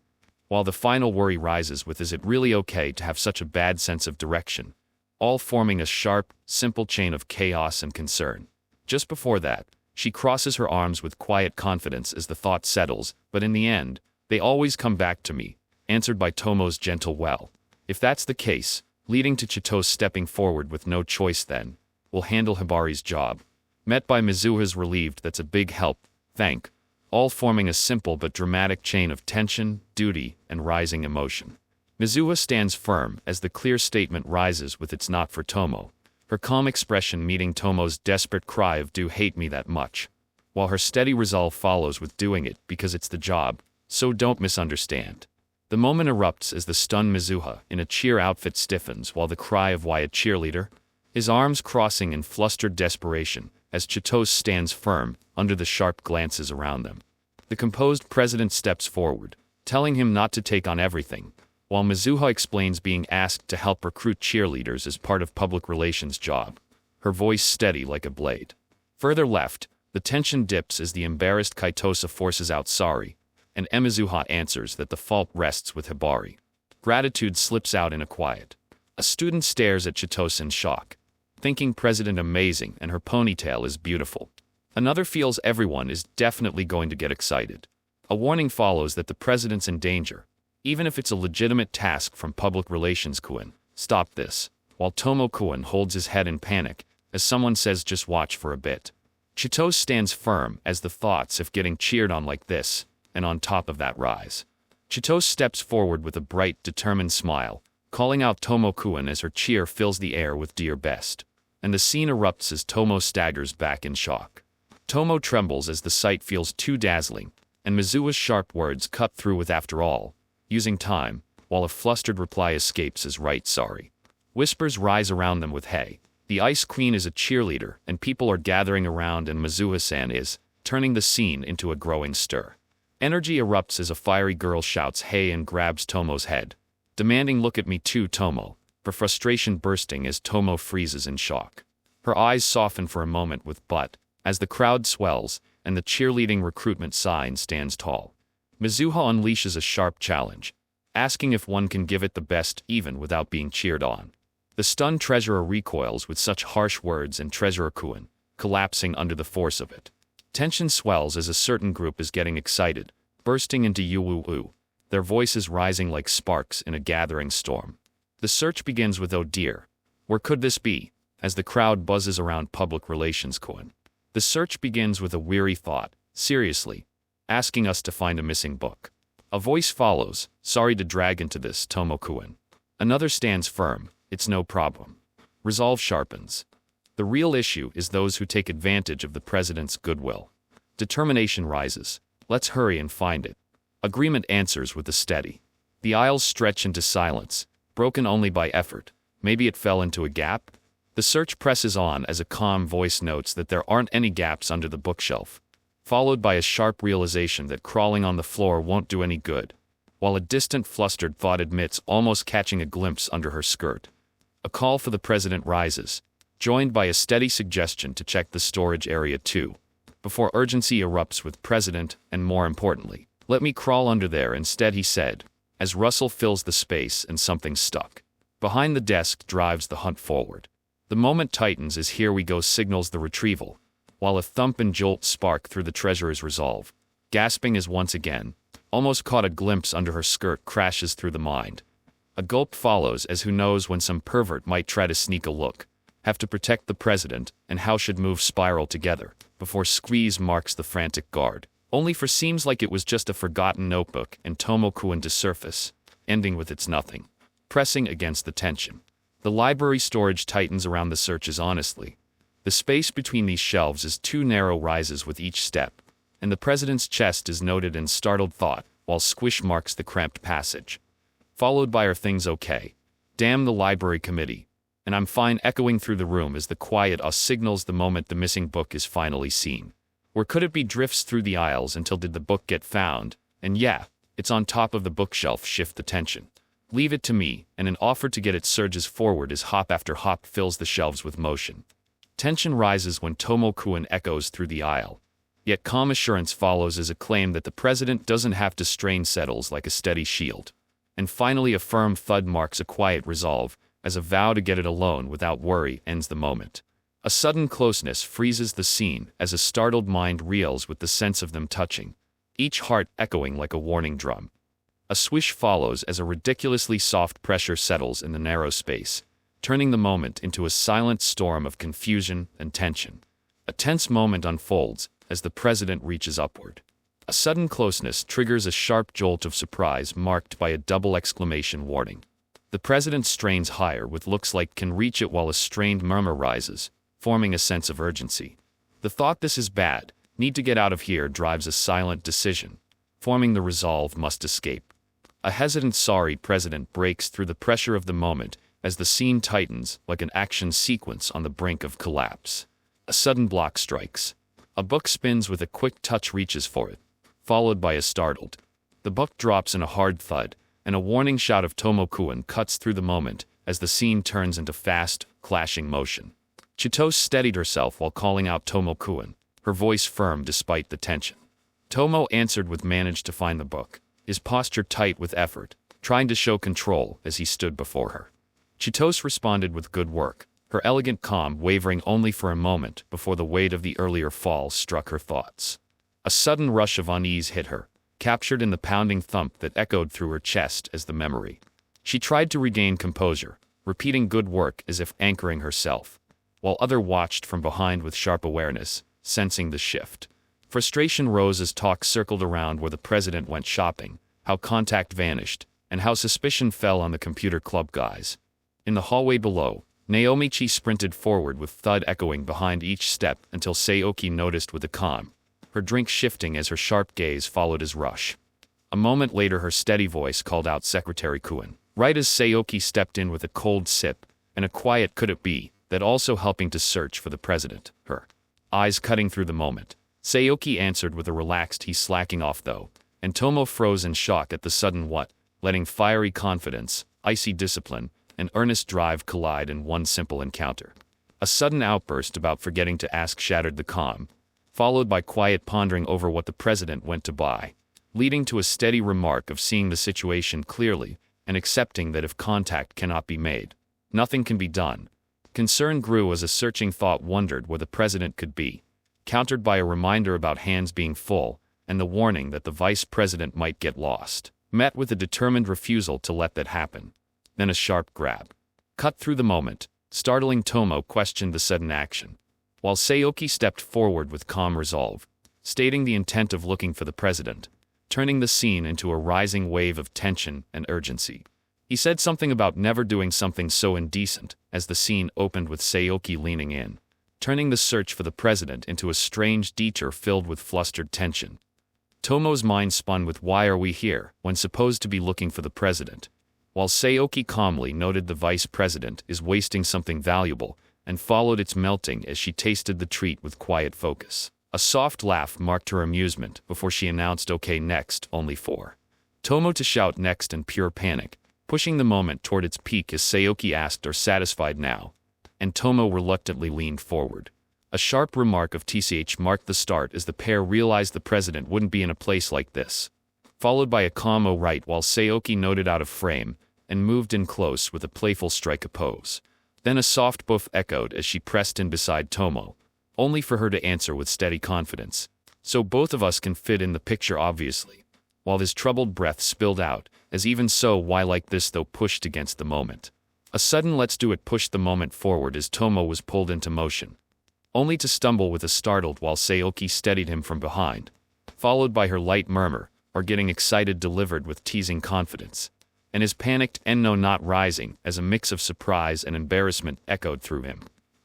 While the final worry rises with is it really okay to have such a bad sense of direction? All forming a sharp, simple chain of chaos and concern. Just before that, she crosses her arms with quiet confidence as the thought settles, but in the end, they always come back to me, answered by Tomo's gentle well. If that's the case, leading to Chitose stepping forward with no choice then, we'll handle Hibari's job. Met by Mizuha's relieved that's a big help, thank, all forming a simple but dramatic chain of tension, duty, and rising emotion. Mizuha stands firm as the clear statement rises with its not for Tomo, her calm expression meeting Tomo's desperate cry of "do hate me that much," while her steady resolve follows with doing it because it's the job, so don't misunderstand. The moment erupts as the stunned Mizuha in a cheer outfit stiffens while the cry of "why a cheerleader?" his arms crossing in flustered desperation as Chitose stands firm under the sharp glances around them. The composed president steps forward, telling him not to take on everything, while Mizuha explains being asked to help recruit cheerleaders as part of public relations job, her voice steady like a blade. Further left, the tension dips as the embarrassed Kaitosa forces out sorry, and Mizuha answers that the fault rests with Hibari. Gratitude slips out in a quiet. A student stares at Chitose in shock, thinking President amazing and her ponytail is beautiful. Another feels everyone is definitely going to get excited. A warning follows that the president's in danger, even if it's a legitimate task from public relations Kuin. Stop this, while Tomo Kuin holds his head in panic, as someone says just watch for a bit. Chitose stands firm as the thoughts of getting cheered on like this, and on top of that rise. Chitose steps forward with a bright, determined smile, calling out Tomo Kuin as her cheer fills the air with dear best. And the scene erupts as Tomo staggers back in shock. Tomo trembles as the sight feels too dazzling, and Mizuha's sharp words cut through with after all, using time, while a flustered reply escapes as right sorry. Whispers rise around them with hey. The Ice Queen is a cheerleader, and people are gathering around and Mizuha-san is, turning the scene into a growing stir. Energy erupts as a fiery girl shouts hey and grabs Tomo's head, demanding look at me too Tomo, her frustration bursting as Tomo freezes in shock. Her eyes soften for a moment with but, as the crowd swells, and the cheerleading recruitment sign stands tall. Mizuha unleashes a sharp challenge, asking if one can give it the best even without being cheered on. The stunned treasurer recoils with such harsh words and Treasurer Kuin, collapsing under the force of it. Tension swells as a certain group is getting excited, bursting into yoo-woo-woo, their voices rising like sparks in a gathering storm. The search begins with oh dear, where could this be, as the crowd buzzes around public relations Kuin. The search begins with a weary thought, seriously, asking us to find a missing book. A voice follows, sorry to drag into this, Tomo Kuin. Another stands firm, it's no problem. Resolve sharpens. The real issue is those who take advantage of the president's goodwill. Determination rises, let's hurry and find it. Agreement answers with a steady. The aisles stretch into silence, broken only by effort. Maybe it fell into a gap? The search presses on as a calm voice notes that there aren't any gaps under the bookshelf, followed by a sharp realization that crawling on the floor won't do any good, while a distant flustered thought admits almost catching a glimpse under her skirt. A call for the president rises, joined by a steady suggestion to check the storage area too, before urgency erupts with president and more importantly, let me crawl under there instead he said, as Russell fills the space and something stuck. Behind the desk drives the hunt forward. The moment tightens as here we go signals the retrieval, while a thump and jolt spark through the treasurer's resolve. Gasping as once again, almost caught a glimpse under her skirt crashes through the mind. A gulp follows as who knows when some pervert might try to sneak a look, have to protect the president and how should move spiral together, before squeeze marks the frantic guard, only for seems like it was just a forgotten notebook and Tomo Kuin to surface, ending with its nothing, pressing against the tension. The library storage tightens around the searches honestly. The space between these shelves is too narrow rises with each step, and the president's chest is noted in startled thought, while squish marks the cramped passage. Followed by are things okay? Damn the library committee. And I'm fine echoing through the room as the quiet signals the moment the missing book is finally seen. Or could it be drifts through the aisles until did the book get found? And yeah, it's on top of the bookshelf shift the tension. Leave it to me, and an offer to get it surges forward as hop after hop fills the shelves with motion. Tension rises when Tomo Kuin echoes through the aisle. Yet calm assurance follows as a claim that the president doesn't have to strain settles like a steady shield. And finally a firm thud marks a quiet resolve, as a vow to get it alone without worry ends the moment. A sudden closeness freezes the scene as a startled mind reels with the sense of them touching, each heart echoing like a warning drum. A swish follows as a ridiculously soft pressure settles in the narrow space, turning the moment into a silent storm of confusion and tension. A tense moment unfolds as the president reaches upward. A sudden closeness triggers a sharp jolt of surprise marked by a double exclamation warning. The president strains higher with looks like can reach it while a strained murmur rises, forming a sense of urgency. The thought this is bad, need to get out of here drives a silent decision, forming the resolve must escape. A hesitant sorry president breaks through the pressure of the moment as the scene tightens like an action sequence on the brink of collapse. A sudden block strikes. A book spins with a quick touch reaches for it, followed by a startled. The book drops in a hard thud, and a warning shout of Tomo-kun cuts through the moment as the scene turns into fast, clashing motion. Chitose steadied herself while calling out Tomo-kun, her voice firm despite the tension. Tomo answered with managed to find the book, his posture tight with effort, trying to show control as he stood before her. Chitose responded with good work, her elegant calm wavering only for a moment before the weight of the earlier fall struck her thoughts. A sudden rush of unease hit her, captured in the pounding thump that echoed through her chest as the memory. She tried to regain composure, repeating good work as if anchoring herself, while others watched from behind with sharp awareness, sensing the shift. Frustration rose as talk circled around where the president went shopping, how contact vanished, and how suspicion fell on the computer club guys. In the hallway below, Naomichi sprinted forward with thud echoing behind each step until Saoki noticed with a calm, her drink shifting as her sharp gaze followed his rush. A moment later her steady voice called out Secretary Kuin, right as Saoki stepped in with a cold sip, and a quiet could it be, that also helping to search for the president, her eyes cutting through the moment. Saoki answered with a relaxed he slacking off though, and Tomo froze in shock at the sudden what, letting fiery confidence, icy discipline, and earnest drive collide in one simple encounter. A sudden outburst about forgetting to ask shattered the calm, followed by quiet pondering over what the president went to buy, leading to a steady remark of seeing the situation clearly and accepting that if contact cannot be made, nothing can be done. Concern grew as a searching thought wondered where the president could be, countered by a reminder about hands being full and the warning that the vice president might get lost, met with a determined refusal to let that happen. Then a sharp grab cut through the moment, startling. Tomo questioned the sudden action, while Saoki stepped forward with calm resolve, stating the intent of looking for the president, turning the scene into a rising wave of tension and urgency. He said something about never doing something so indecent as the scene opened with Saoki leaning in, turning the search for the president into a strange detour filled with flustered tension. Tomo's mind spun with why are we here when supposed to be looking for the president, while Saoki calmly noted the vice president is wasting something valuable and followed its melting as she tasted the treat with quiet focus. A soft laugh marked her amusement before she announced okay next only for Tomo to shout next in pure panic, pushing the moment toward its peak as Saoki asked are satisfied now, and Tomo reluctantly leaned forward. A sharp remark of TCH marked the start as the pair realized the president wouldn't be in a place like this, followed by a calm "oh right" while Saoki noted out of frame and moved in close with a playful strike a pose. Then a soft boof echoed as she pressed in beside Tomo, only for her to answer with steady confidence. So both of us can fit in the picture obviously, while his troubled breath spilled out, as even so why like this though pushed against the moment. A sudden let's do it pushed the moment forward as Tomo was pulled into motion, only to stumble with a startled while Saoki steadied him from behind, followed by her light murmur, or getting excited delivered with teasing confidence, and his panicked and no not rising as a mix of surprise and embarrassment echoed through him.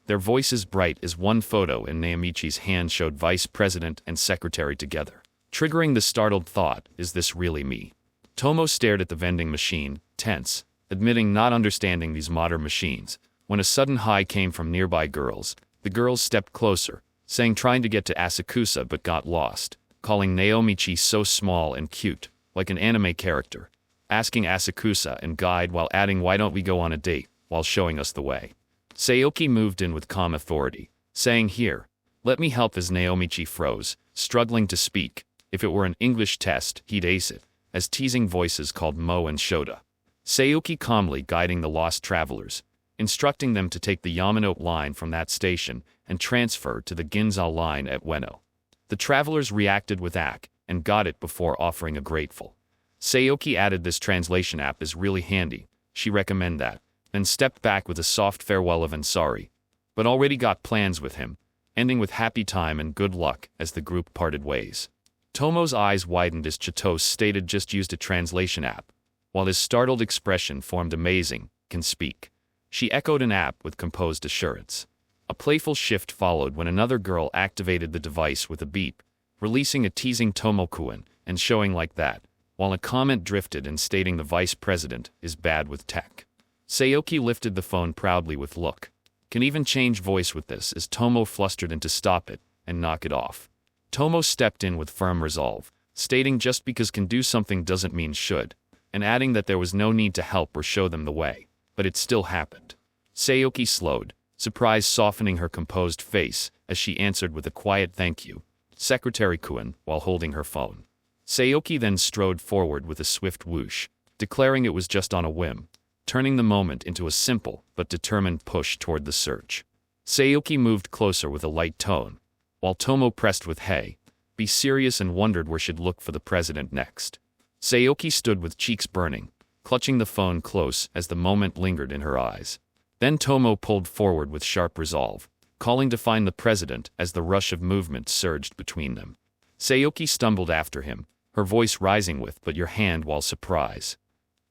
Their voices bright as one photo in Naomichi's hand showed vice president and secretary together, triggering the startled thought, is this really me? Tomo stared at the vending machine, tense, admitting not understanding these modern machines, when a sudden hi came from nearby girls. The girls stepped closer, saying trying to get to Asakusa but got lost, calling Naomichi so small and cute, like an anime character, asking Asakusa and guide while adding why don't we go on a date, while showing us the way. Saoki moved in with calm authority, saying here, let me help as Naomichi froze, struggling to speak. If it were an English test, he'd ace it, as teasing voices called Mo and Shota. Saoki calmly guiding the lost travelers, instructing them to take the Yamanote line from that station and transfer to the Ginza line at Ueno. The travelers reacted with ack and got it before offering a grateful. Saoki added this translation app is really handy, she recommend that, then stepped back with a soft farewell of sorry, but already got plans with him, ending with happy time and good luck as the group parted ways. Tomo's eyes widened as Chitose stated just used a translation app, while his startled expression formed amazing, can speak. She echoed an app with composed assurance. A playful shift followed when another girl activated the device with a beep, releasing a teasing Tomo-kun and showing like that, while a comment drifted and stating the vice president is bad with tech. Saoki lifted the phone proudly with look. Can even change voice with this as Tomo flustered into stop it and knock it off. Tomo stepped in with firm resolve, stating just because can do something doesn't mean should, and adding that there was no need to help or show them the way, but it still happened. Sayoki slowed, surprise softening her composed face as she answered with a quiet thank you, Secretary Kuan, while holding her phone. Sayoki then strode forward with a swift whoosh, declaring it was just on a whim, turning the moment into a simple but determined push toward the search. Sayoki moved closer with a light tone, while Tomo pressed with hey, be serious, and wondered where she'd look for the president next. Sayoki stood with cheeks burning, clutching the phone close as the moment lingered in her eyes. Then Tomo pulled forward with sharp resolve, calling to find the president as the rush of movement surged between them. Sayoki stumbled after him, her voice rising with "but your hand" while surprise.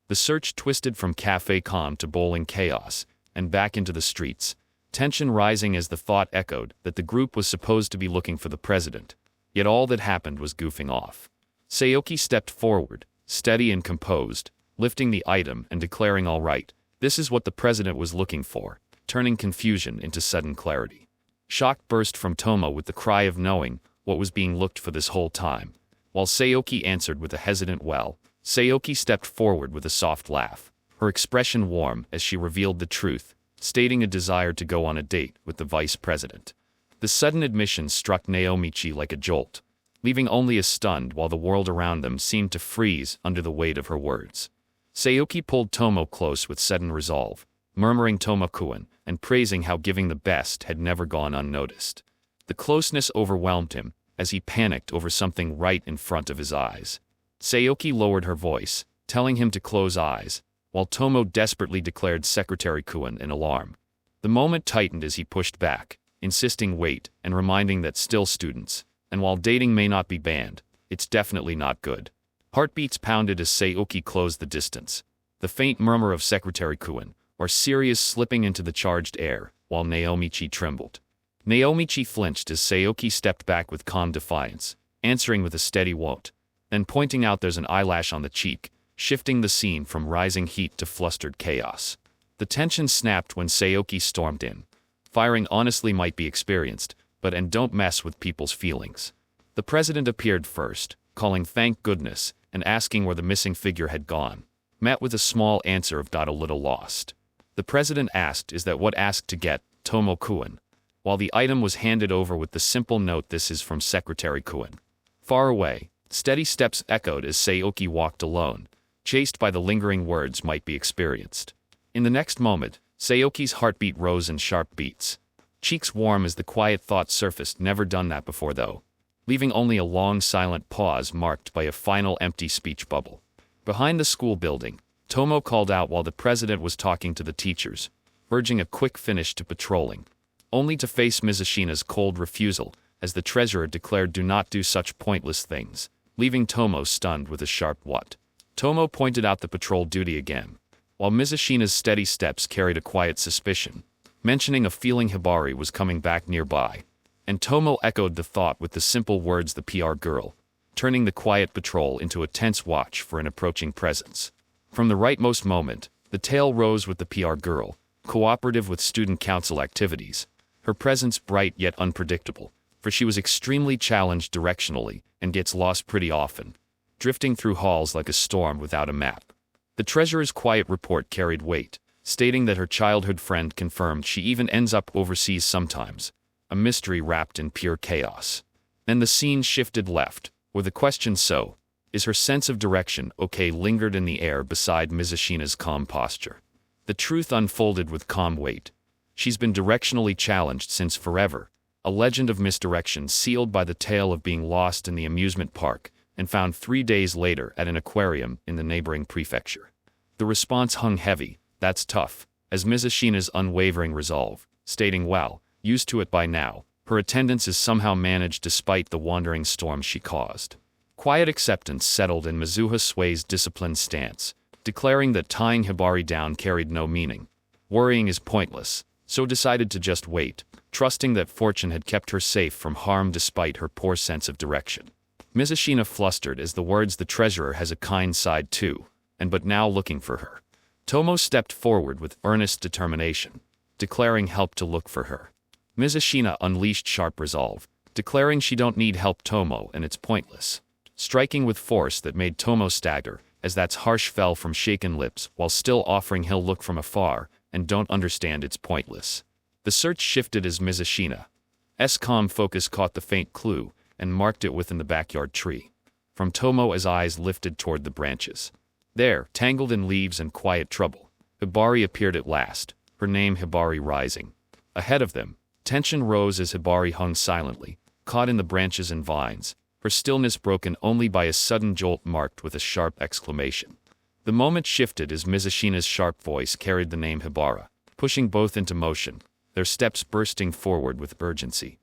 The search twisted from cafe calm to bowling chaos, and back into the streets, tension rising as the thought echoed that the group was supposed to be looking for the president, yet all that happened was goofing off. Sayoki stepped forward, steady and composed, lifting the item and declaring all right, this is what the president was looking for, turning confusion into sudden clarity. Shock burst from Tomo with the cry of knowing what was being looked for this whole time, while Sayoki answered with a hesitant well. Sayoki stepped forward with a soft laugh, her expression warm as she revealed the truth, stating a desire to go on a date with the vice president. The sudden admission struck Naomichi like a jolt, leaving only as stunned while the world around them seemed to freeze under the weight of her words. Sayoki pulled Tomo close with sudden resolve, murmuring Tomo-kun and praising how giving the best had never gone unnoticed. The closeness overwhelmed him as he panicked over something right in front of his eyes. Sayoki lowered her voice, telling him to close eyes, while Tomo desperately declared Secretary Kuan in alarm. The moment tightened as he pushed back, insisting wait and reminding that still students, and while dating may not be banned, it's definitely not good. Heartbeats pounded as Sayoki closed the distance, the faint murmur of Secretary Kuan, or Sirius slipping into the charged air, while Naomichi trembled. Naomichi flinched as Sayoki stepped back with calm defiance, answering with a steady won't, then pointing out there's an eyelash on the cheek, shifting the scene from rising heat to flustered chaos. The tension snapped when Sayoki stormed in. Firing honestly might be experienced, but and don't mess with people's feelings. The president appeared first, calling thank goodness, and asking where the missing figure had gone, met with a small answer of "a little lost." The president asked is that what asked to get, Tomo-kun, while the item was handed over with the simple note this is from Secretary Kuan. Far away, steady steps echoed as Sayoki walked alone, chased by the lingering words might be experienced. In the next moment, Sayoki's heartbeat rose in sharp beats. Cheeks warm as the quiet thought surfaced, never done that before though, leaving only a long silent pause marked by a final empty speech bubble. Behind the school building, Tomo called out while the president was talking to the teachers, urging a quick finish to patrolling, only to face Mizushina's cold refusal as the treasurer declared do not do such pointless things, leaving Tomo stunned with a sharp what. Tomo pointed out the patrol duty again, while Mizushina's steady steps carried a quiet suspicion, mentioning a feeling Hibari was coming back nearby, and Tomo echoed the thought with the simple words the PR girl, turning the quiet patrol into a tense watch for an approaching presence. From the rightmost moment, the tale rose with the PR girl, cooperative with student council activities, her presence bright yet unpredictable, for she was extremely challenged directionally and gets lost pretty often, drifting through halls like a storm without a map. The treasurer's quiet report carried weight, stating that her childhood friend confirmed she even ends up overseas sometimes, a mystery wrapped in pure chaos. Then the scene shifted left, where the question so, is her sense of direction okay lingered in the air beside Mizushina's calm posture. The truth unfolded with calm weight. She's been directionally challenged since forever, a legend of misdirection sealed by the tale of being lost in the amusement park and found 3 days later at an aquarium in the neighboring prefecture. The response hung heavy, that's tough, as Mizushina's unwavering resolve, stating well, used to it by now, her attendance is somehow managed despite the wandering storm she caused. Quiet acceptance settled in Mizuha Sue's disciplined stance, declaring that tying Hibari down carried no meaning. Worrying is pointless, so decided to just wait, trusting that fortune had kept her safe from harm despite her poor sense of direction. Mizushina flustered as the words the treasurer has a kind side too, and but now looking for her. Tomo stepped forward with earnest determination, declaring help to look for her. Mizushina unleashed sharp resolve, declaring she don't need help Tomo and it's pointless. striking with force that made Tomo stagger, as that's harsh fell from shaken lips while still offering he'll look from afar, and don't understand it's pointless. The search shifted as Mizashina's calm focus caught the faint clue, and marked it within the backyard tree. From Tomo's eyes lifted toward the branches. There, tangled in leaves and quiet trouble, Hibari appeared at last, her name Hibari rising. Ahead of them, tension rose as Hibari hung silently, caught in the branches and vines, her stillness broken only by a sudden jolt marked with a sharp exclamation. The moment shifted as Mizashina's sharp voice carried the name Hibara, pushing both into motion, their steps bursting forward with urgency.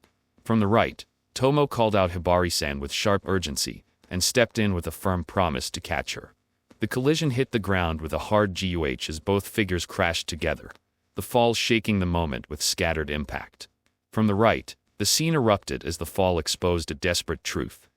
From the right, Tomo called out Hibari-san with sharp urgency, and stepped in with a firm promise to catch her. The collision hit the ground with a hard GUH as both figures crashed together, the fall shaking the moment with scattered impact. From the right, the scene erupted as the fall exposed a desperate truth.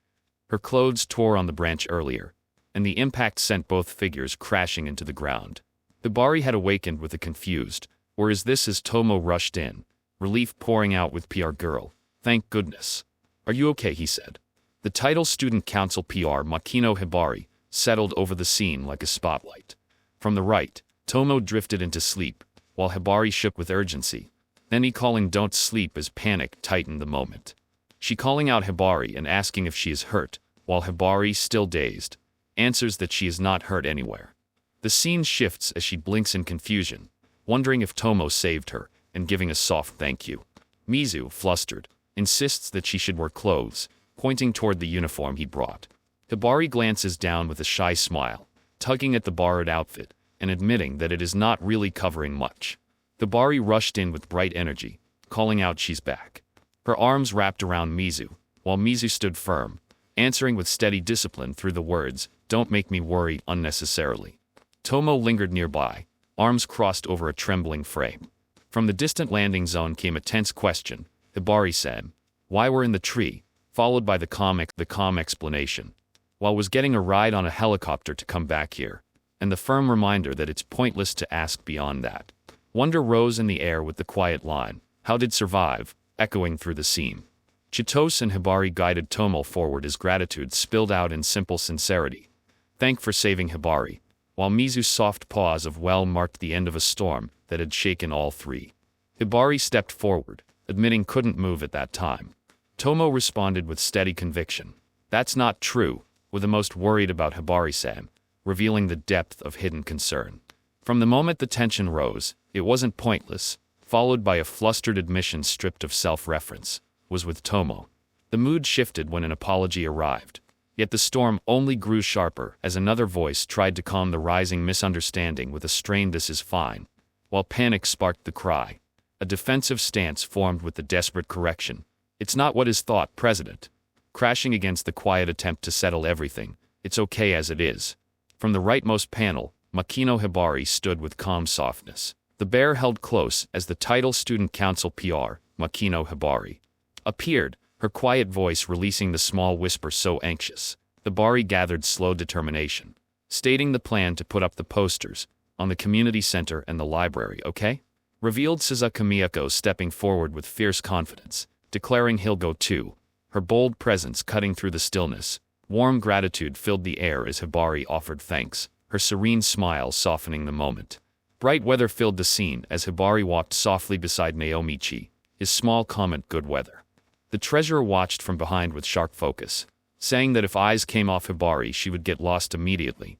Her clothes tore on the branch earlier, and the impact sent both figures crashing into the ground. Hibari had awakened with a confused, "Or is this?" as Tomo rushed in, relief pouring out with PR girl. "Thank goodness. Are you okay?" he said. The title student council PR Makino Hibari settled over the scene like a spotlight. From the right, Tomo drifted into sleep, while Hibari shook with urgency. Then he calling "Don't sleep" as panic tightened the moment. She calling out Hibari and asking if she is hurt, while Hibari, still dazed, answers that she is not hurt anywhere. The scene shifts as she blinks in confusion, wondering if Tomo saved her, and giving a soft thank you. Mizu, flustered, insists that she should wear clothes, pointing toward the uniform he brought. Hibari glances down with a shy smile, tugging at the borrowed outfit, and admitting that it is not really covering much. Hibari rushed in with bright energy, calling out she's back. Her arms wrapped around Mizu, while Mizu stood firm, answering with steady discipline through the words, "Don't make me worry unnecessarily." Tomo lingered nearby, arms crossed over a trembling frame. From the distant landing zone came a tense question. Hibari said, "Why we're in the tree?" followed by the calm explanation. "While was getting a ride on a helicopter to come back here," and the firm reminder that it's pointless to ask beyond that. Wonder rose in the air with the quiet line, "How did survive?" echoing through the scene. Chitose and Hibari guided Tomo forward as gratitude spilled out in simple sincerity. "Thank for saving Hibari," while Mizu's soft pause of "well" marked the end of a storm that had shaken all three. Hibari stepped forward, admitting couldn't move at that time. Tomo responded with steady conviction. "That's not true," with the most worried about Hibari-san, revealing the depth of hidden concern. From the moment the tension rose, "It wasn't pointless," followed by a flustered admission stripped of self-reference, was with Tomo. The mood shifted when an apology arrived. Yet the storm only grew sharper as another voice tried to calm the rising misunderstanding with a strained "this is fine," while panic sparked the cry. A defensive stance formed with the desperate correction. "It's not what is thought, President." Crashing against the quiet attempt to settle everything, "It's okay as it is." From the rightmost panel, Makino Hibari stood with calm softness. The bear held close as the title student council PR, Makino Hibari, appeared, her quiet voice releasing the small whisper so anxious. Hibari gathered slow determination, stating the plan to put up the posters on the community center and the library, "Okay?" revealed Suzuka Miyako, stepping forward with fierce confidence, declaring he'll go too, her bold presence cutting through the stillness. Warm gratitude filled the air as Hibari offered thanks, her serene smile softening the moment. Bright weather filled the scene as Hibari walked softly beside Naomichi, his small comment good weather. The treasurer watched from behind with sharp focus, saying that if eyes came off Hibari she would get lost immediately,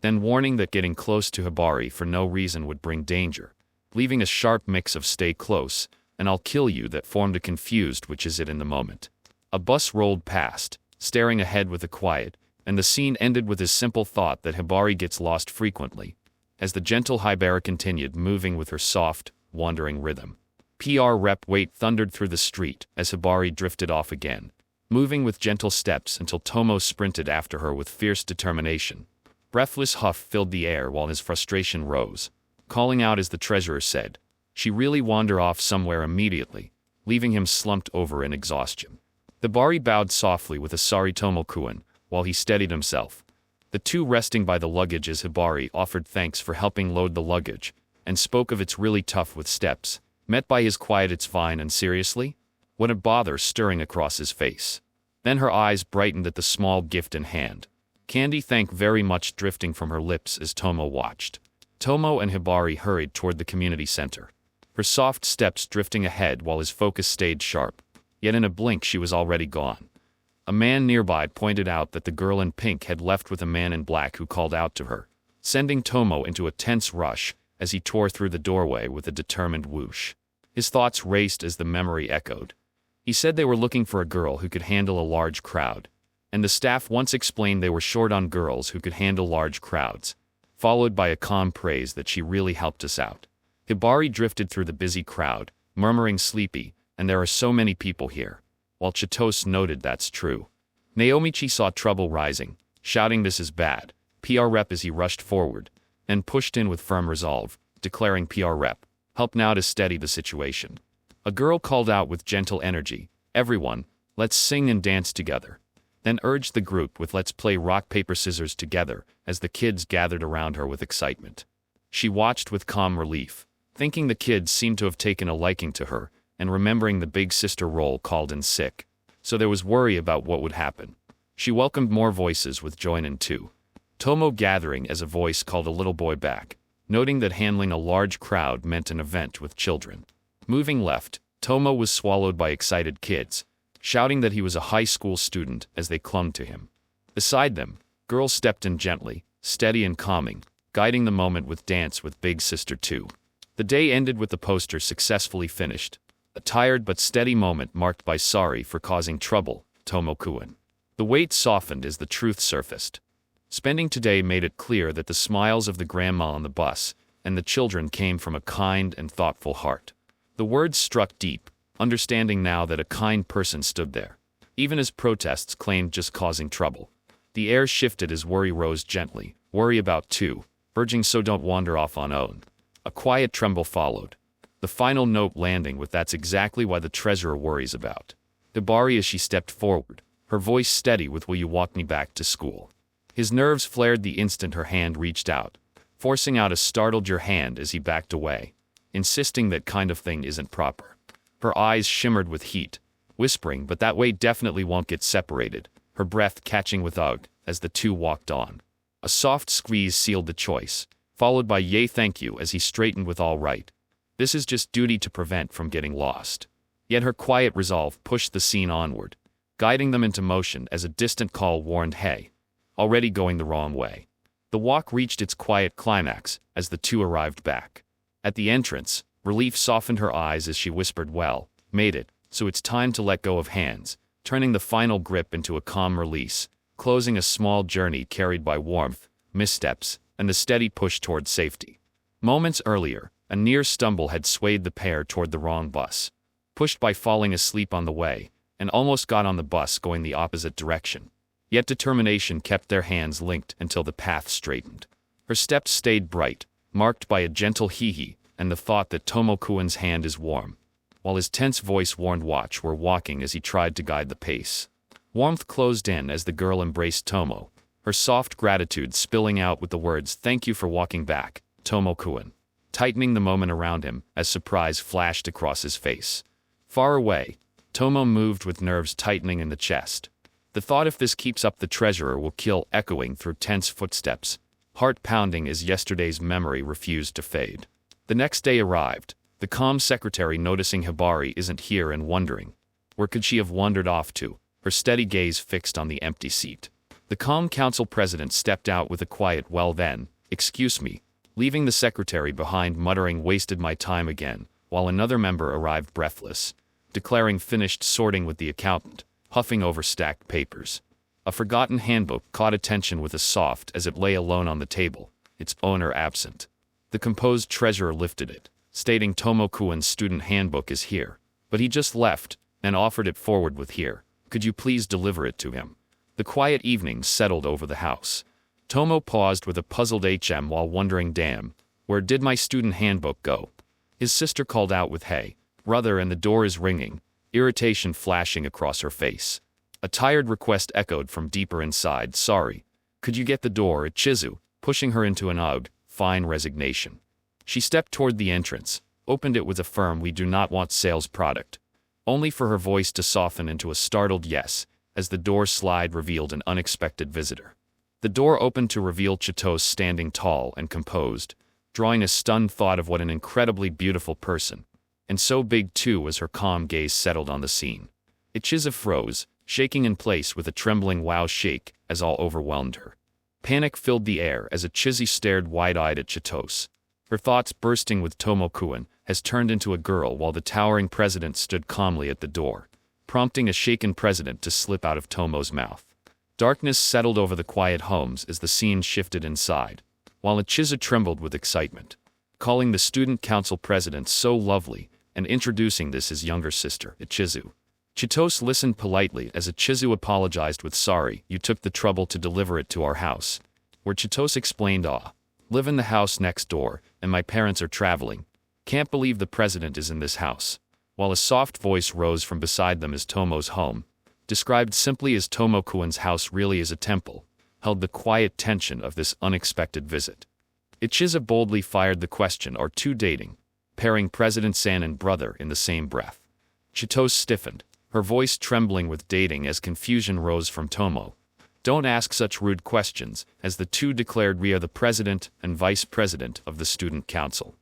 then warning that getting close to Hibari for no reason would bring danger, leaving a sharp mix of "stay close" and "I'll kill you" that formed a confused "which is it" in the moment. A bus rolled past, staring ahead with a quiet, and the scene ended with his simple thought that Hibari gets lost frequently, as the gentle Hibari continued moving with her soft, wandering rhythm. PR Rep Wait thundered through the street as Hibari drifted off again, moving with gentle steps until Tomo sprinted after her with fierce determination. Breathless huff filled the air while his frustration rose, calling out as the treasurer said, "She really wander off somewhere immediately," leaving him slumped over in exhaustion. Hibari bowed softly with a "sorry Tomo-kun," while he steadied himself, the two resting by the luggage as Hibari offered thanks for helping load the luggage, and spoke of "it's really tough with steps," met by his quiet "it's fine" and "seriously?" What a bother stirring across his face. Then her eyes brightened at the small gift in hand. Candy thank very much drifting from her lips as Tomo watched. Tomo and Hibari hurried toward the community center, her soft steps drifting ahead while his focus stayed sharp. Yet in a blink she was already gone. A man nearby pointed out that the girl in pink had left with a man in black who called out to her, sending Tomo into a tense rush as he tore through the doorway with a determined whoosh. His thoughts raced as the memory echoed. He said they were looking for a girl who could handle a large crowd, and the staff once explained they were short on girls who could handle large crowds, followed by a calm praise that she really helped us out. Hibari drifted through the busy crowd, murmuring sleepy, and there are so many people here, while Chitose noted that's true. Naomichi saw trouble rising, shouting this is bad, PR rep as he rushed forward, and pushed in with firm resolve, declaring PR rep, help now to steady the situation. A girl called out with gentle energy, everyone, let's sing and dance together. Then urged the group with let's play rock paper scissors together as the kids gathered around her with excitement. She watched with calm relief, thinking the kids seemed to have taken a liking to her, and remembering the big sister role called in sick. So there was worry about what would happen. She welcomed more voices with join in too. Tomo gathering as a voice called a little boy back, noting that handling a large crowd meant an event with children. Moving left, Tomo was swallowed by excited kids, shouting that he was a high school student as they clung to him. Beside them, girls stepped in gently, steady and calming, guiding the moment with Dance with Big Sister 2. The day ended with the poster successfully finished, a tired but steady moment marked by sorry for causing trouble, Tomo-kun. The weight softened as the truth surfaced. Spending today made it clear that the smiles of the grandma on the bus and the children came from a kind and thoughtful heart. The words struck deep, understanding now that a kind person stood there, even as protests claimed just causing trouble. The air shifted as worry rose gently, worry about too, urging so don't wander off on own. A quiet tremble followed, the final note landing with that's exactly why the treasurer worries about. Hibari as she stepped forward, her voice steady with will you walk me back to school. His nerves flared the instant her hand reached out, forcing out a startled your hand as he backed away, insisting that kind of thing isn't proper. Her eyes shimmered with heat, whispering but that way definitely won't get separated, her breath catching with ugh as the two walked on. A soft squeeze sealed the choice, followed by yay thank you as he straightened with all right. This is just duty to prevent from getting lost. Yet her quiet resolve pushed the scene onward, guiding them into motion as a distant call warned hey, already going the wrong way. The walk reached its quiet climax as the two arrived back. At the entrance, relief softened her eyes as she whispered well, made it, so it's time to let go of hands, turning the final grip into a calm release, closing a small journey carried by warmth, missteps, and the steady push toward safety. Moments earlier, a near stumble had swayed the pair toward the wrong bus, pushed by falling asleep on the way, and almost got on the bus going the opposite direction. Yet determination kept their hands linked until the path straightened. Her steps stayed bright, marked by a gentle hee-hee, and the thought that Tomo-kun's hand is warm, while his tense voice warned watch were walking as he tried to guide the pace. Warmth closed in as the girl embraced Tomo, her soft gratitude spilling out with the words thank you for walking back, Tomo-kun, tightening the moment around him as surprise flashed across his face. Far away, Tomo moved with nerves tightening in the chest. The thought if this keeps up the treasurer will kill echoing through tense footsteps, heart pounding as yesterday's memory refused to fade. The next day arrived, the calm secretary noticing Hibari isn't here and wondering, where could she have wandered off to, her steady gaze fixed on the empty seat. The calm council president stepped out with a quiet well then, excuse me, leaving the secretary behind muttering wasted my time again, while another member arrived breathless, declaring finished sorting with the accountant, huffing over stacked papers. A forgotten handbook caught attention with a soft as it lay alone on the table, its owner absent. The composed treasurer lifted it, stating Tomo-kun's student handbook is here, but he just left, and offered it forward with here, could you please deliver it to him? The quiet evening settled over the house. Tomo paused with a puzzled HM while wondering damn, where did my student handbook go? His sister called out with hey, brother and the door is ringing, irritation flashing across her face. A tired request echoed from deeper inside, sorry, could you get the door at Chizu, pushing her into an ugh, fine resignation. She stepped toward the entrance, opened it with a firm we do not want sales product, only for her voice to soften into a startled yes, as the door slide revealed an unexpected visitor. The door opened to reveal Chitose standing tall and composed, drawing a stunned thought of what an incredibly beautiful person. And so big too as her calm gaze settled on the scene. Ichiza froze, shaking in place with a trembling wow shake as all overwhelmed her. Panic filled the air as Ichiza stared wide-eyed at Chitose. Her thoughts bursting with Tomo-kun has turned into a girl while the towering president stood calmly at the door, prompting a shaken president to slip out of Tomo's mouth. Darkness settled over the quiet homes as the scene shifted inside, while Ichiza trembled with excitement, calling the student council president so lovely and introducing this his younger sister, Ichizu. Chitose listened politely as Ichizu apologized with sorry you took the trouble to deliver it to our house, where Chitose explained live in the house next door, and my parents are traveling. Can't believe the president is in this house. While a soft voice rose from beside them as Tomo's home, described simply as Tomo-kun's house really is a temple, held the quiet tension of this unexpected visit. Ichiza boldly fired the question are two dating, pairing President San and brother in the same breath. Chitose stiffened, her voice trembling with dating as confusion rose from Tomo. Don't ask such rude questions, as the two declared we are the president and vice president of the student council.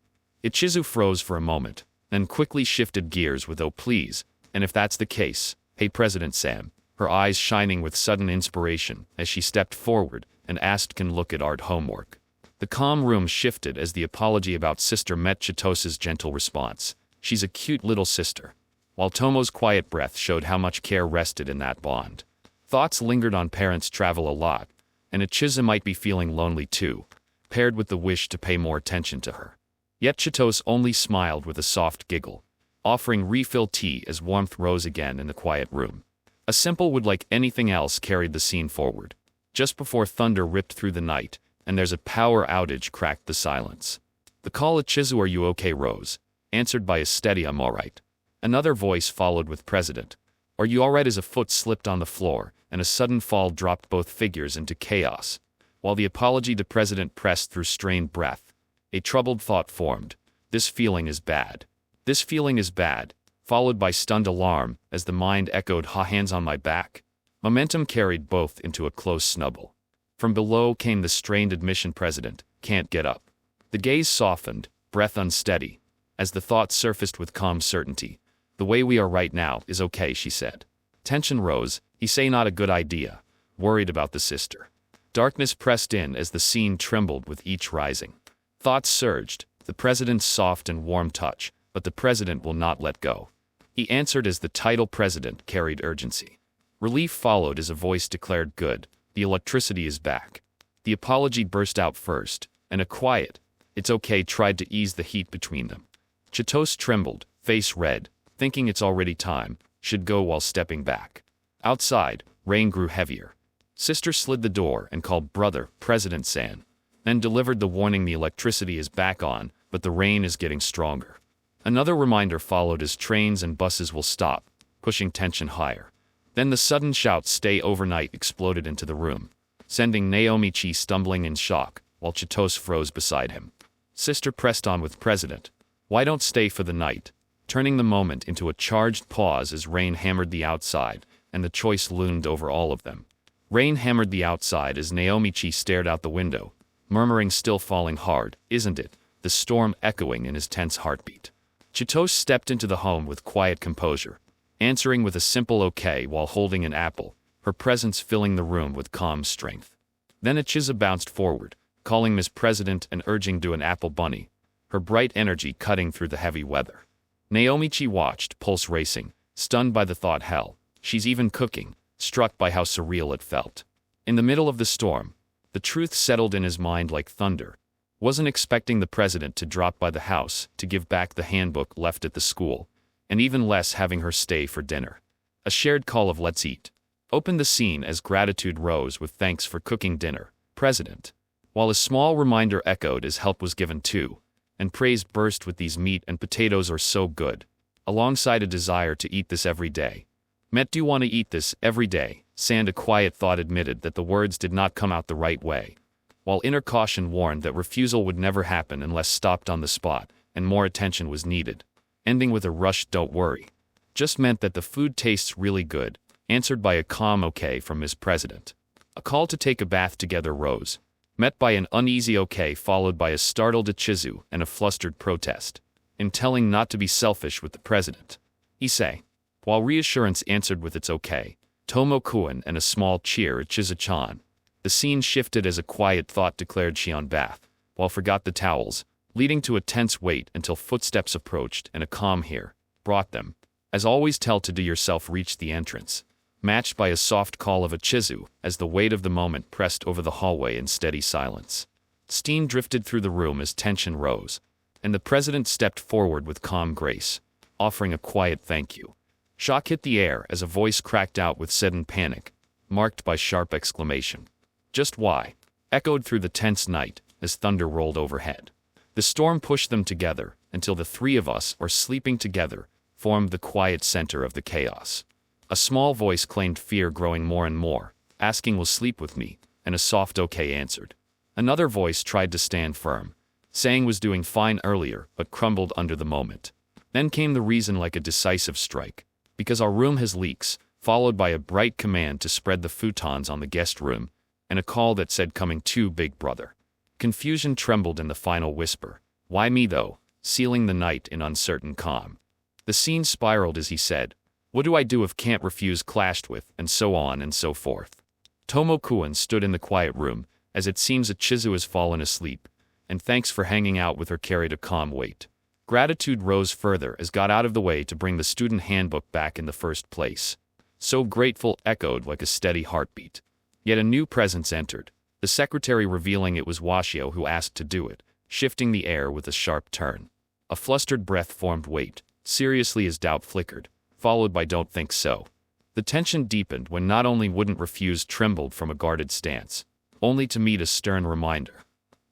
Ichizu froze for a moment, then quickly shifted gears with oh please, and if that's the case, hey President Sam, her eyes shining with sudden inspiration as she stepped forward and asked can look at art homework. The calm room shifted as the apology about sister met Chitose's gentle response. She's a cute little sister. While Tomo's quiet breath showed how much care rested in that bond. Thoughts lingered on parents travel a lot, and Ichiza might be feeling lonely too, paired with the wish to pay more attention to her. Yet Chitose only smiled with a soft giggle, offering refill tea as warmth rose again in the quiet room. A simple would like anything else carried the scene forward. Just before thunder ripped through the night, and there's a power outage cracked the silence. The call Ichizu are you okay rose, answered by a steady I'm alright. Another voice followed with President. Are you alright as a foot slipped on the floor, and a sudden fall dropped both figures into chaos. While the apology the president pressed through strained breath, a troubled thought formed. This feeling is bad. This feeling is bad, followed by stunned alarm as the mind echoed ha hands on my back. Momentum carried both into a close snubble. From below came the strained admission president, can't get up. The gaze softened, breath unsteady, as the thought surfaced with calm certainty. The way we are right now is okay, she said. Tension rose, he say not a good idea, worried about the sister. Darkness pressed in as the scene trembled with each rising. Thoughts surged, the president's soft and warm touch, but the president will not let go. He answered as the title president carried urgency. Relief followed as a voice declared good, the electricity is back. The apology burst out first, and a quiet, it's okay tried to ease the heat between them. Chitose trembled, face red, thinking it's already time, should go while stepping back. Outside, rain grew heavier. Sister slid the door and called brother, President San, then delivered the warning the electricity is back on, but the rain is getting stronger. Another reminder followed as trains and buses will stop, pushing tension higher. Then the sudden shout stay overnight exploded into the room, sending Naomichi stumbling in shock, while Chitose froze beside him. Sister pressed on with President. Why don't stay for the night? Turning the moment into a charged pause as rain hammered the outside, and the choice loomed over all of them. Rain hammered the outside as Naomichi stared out the window, murmuring still falling hard, isn't it? The storm echoing in his tense heartbeat. Chitose stepped into the home with quiet composure, answering with a simple okay while holding an apple, her presence filling the room with calm strength. Then Ichiza bounced forward, calling Miss President and urging do an apple bunny, her bright energy cutting through the heavy weather. Naomichi watched, pulse racing, stunned by the thought hell, she's even cooking, struck by how surreal it felt. In the middle of the storm, the truth settled in his mind like thunder. Wasn't expecting the president to drop by the house to give back the handbook left at the school, and even less having her stay for dinner. A shared call of let's eat opened the scene as gratitude rose with thanks for cooking dinner, President. While a small reminder echoed as help was given too, and praise burst with these meat and potatoes are so good, alongside a desire to eat this every day. Met do you want to eat this every day? Sand a quiet thought admitted that the words did not come out the right way, while inner caution warned that refusal would never happen unless stopped on the spot, and more attention was needed. Ending with a rushed don't worry. Just meant that the food tastes really good, answered by a calm okay from Ms. President. A call to take a bath together rose, met by an uneasy okay followed by a startled Ichizu and a flustered protest, in telling not to be selfish with the president. Issei. While reassurance answered with its okay, Tomo-kun and a small cheer Ichizu-chan. The scene shifted as a quiet thought declared Shion bath, while forgot the towels, leading to a tense wait until footsteps approached and a calm here brought them. As always, tell to do yourself reached the entrance, matched by a soft call of Ichizu as the weight of the moment pressed over the hallway in steady silence. Steam drifted through the room as tension rose, and the president stepped forward with calm grace, offering a quiet thank you. Shock hit the air as a voice cracked out with sudden panic, marked by sharp exclamation. Just why? Echoed through the tense night as thunder rolled overhead. The storm pushed them together until the three of us, or sleeping together, formed the quiet center of the chaos. A small voice claimed fear growing more and more, asking will sleep with me, and a soft okay answered. Another voice tried to stand firm, saying was doing fine earlier but crumbled under the moment. Then came the reason like a decisive strike. Because our room has leaks, followed by a bright command to spread the futons on the guest room, and a call that said coming to Big Brother. Confusion trembled in the final whisper. Why me though? Sealing the night in uncertain calm. The scene spiraled as he said, what do I do if can't refuse clashed with, and so on and so forth. Tomo-kun stood in the quiet room, as it seems Ichizu has fallen asleep, and thanks for hanging out with her carried a calm weight. Gratitude rose further as got out of the way to bring the student handbook back in the first place. So grateful echoed like a steady heartbeat. Yet a new presence entered, the secretary revealing it was Washio who asked to do it, shifting the air with a sharp turn. A flustered breath formed wait, seriously as doubt flickered, followed by don't think so. The tension deepened when not only wouldn't refuse trembled from a guarded stance, only to meet a stern reminder.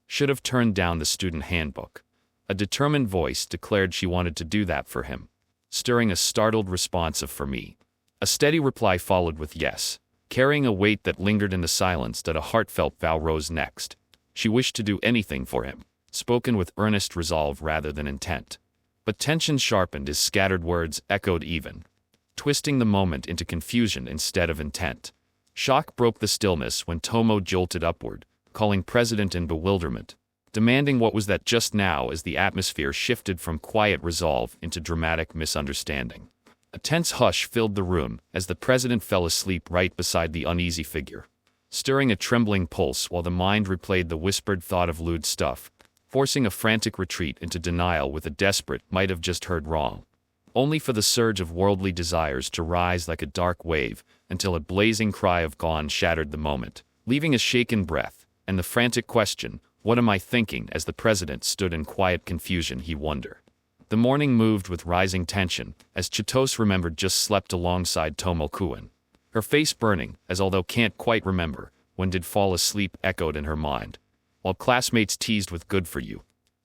Should have turned down the student handbook. A determined voice declared she wanted to do that for him, stirring a startled response of for me. A steady reply followed with yes, carrying a weight that lingered in the silence that a heartfelt vow rose next. She wished to do anything for him, spoken with earnest resolve rather than intent. But tension sharpened as scattered words echoed even, twisting the moment into confusion instead of intent. Shock broke the stillness when Tomo jolted upward, calling president in bewilderment, demanding what was that just now as the atmosphere shifted from quiet resolve into dramatic misunderstanding. A tense hush filled the room as the president fell asleep right beside the uneasy figure, stirring a trembling pulse while the mind replayed the whispered thought of lewd stuff, forcing a frantic retreat into denial with a desperate might have just heard wrong, only for the surge of worldly desires to rise like a dark wave until a blazing cry of gone shattered the moment, leaving a shaken breath, and the frantic question, what am I thinking, as the president stood in quiet confusion he wondered. The morning moved with rising tension, as Chitose remembered just slept alongside Tomo-kun. Her face burning, as although can't quite remember, when did fall asleep echoed in her mind, while classmates teased with good for you.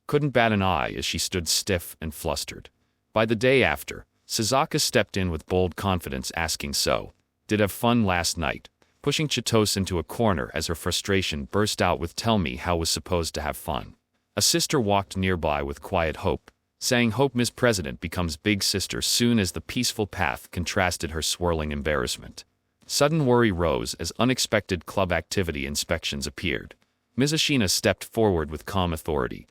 Couldn't bat an eye as she stood stiff and flustered. By the day after, Suzaka stepped in with bold confidence asking so, did have fun last night, pushing Chitose into a corner as her frustration burst out with tell me how was supposed to have fun. A sister walked nearby with quiet hope, saying hope Ms. President becomes big sister soon as the peaceful path contrasted her swirling embarrassment. Sudden worry rose as unexpected club activity inspections appeared. Ms. Ashina stepped forward with calm authority,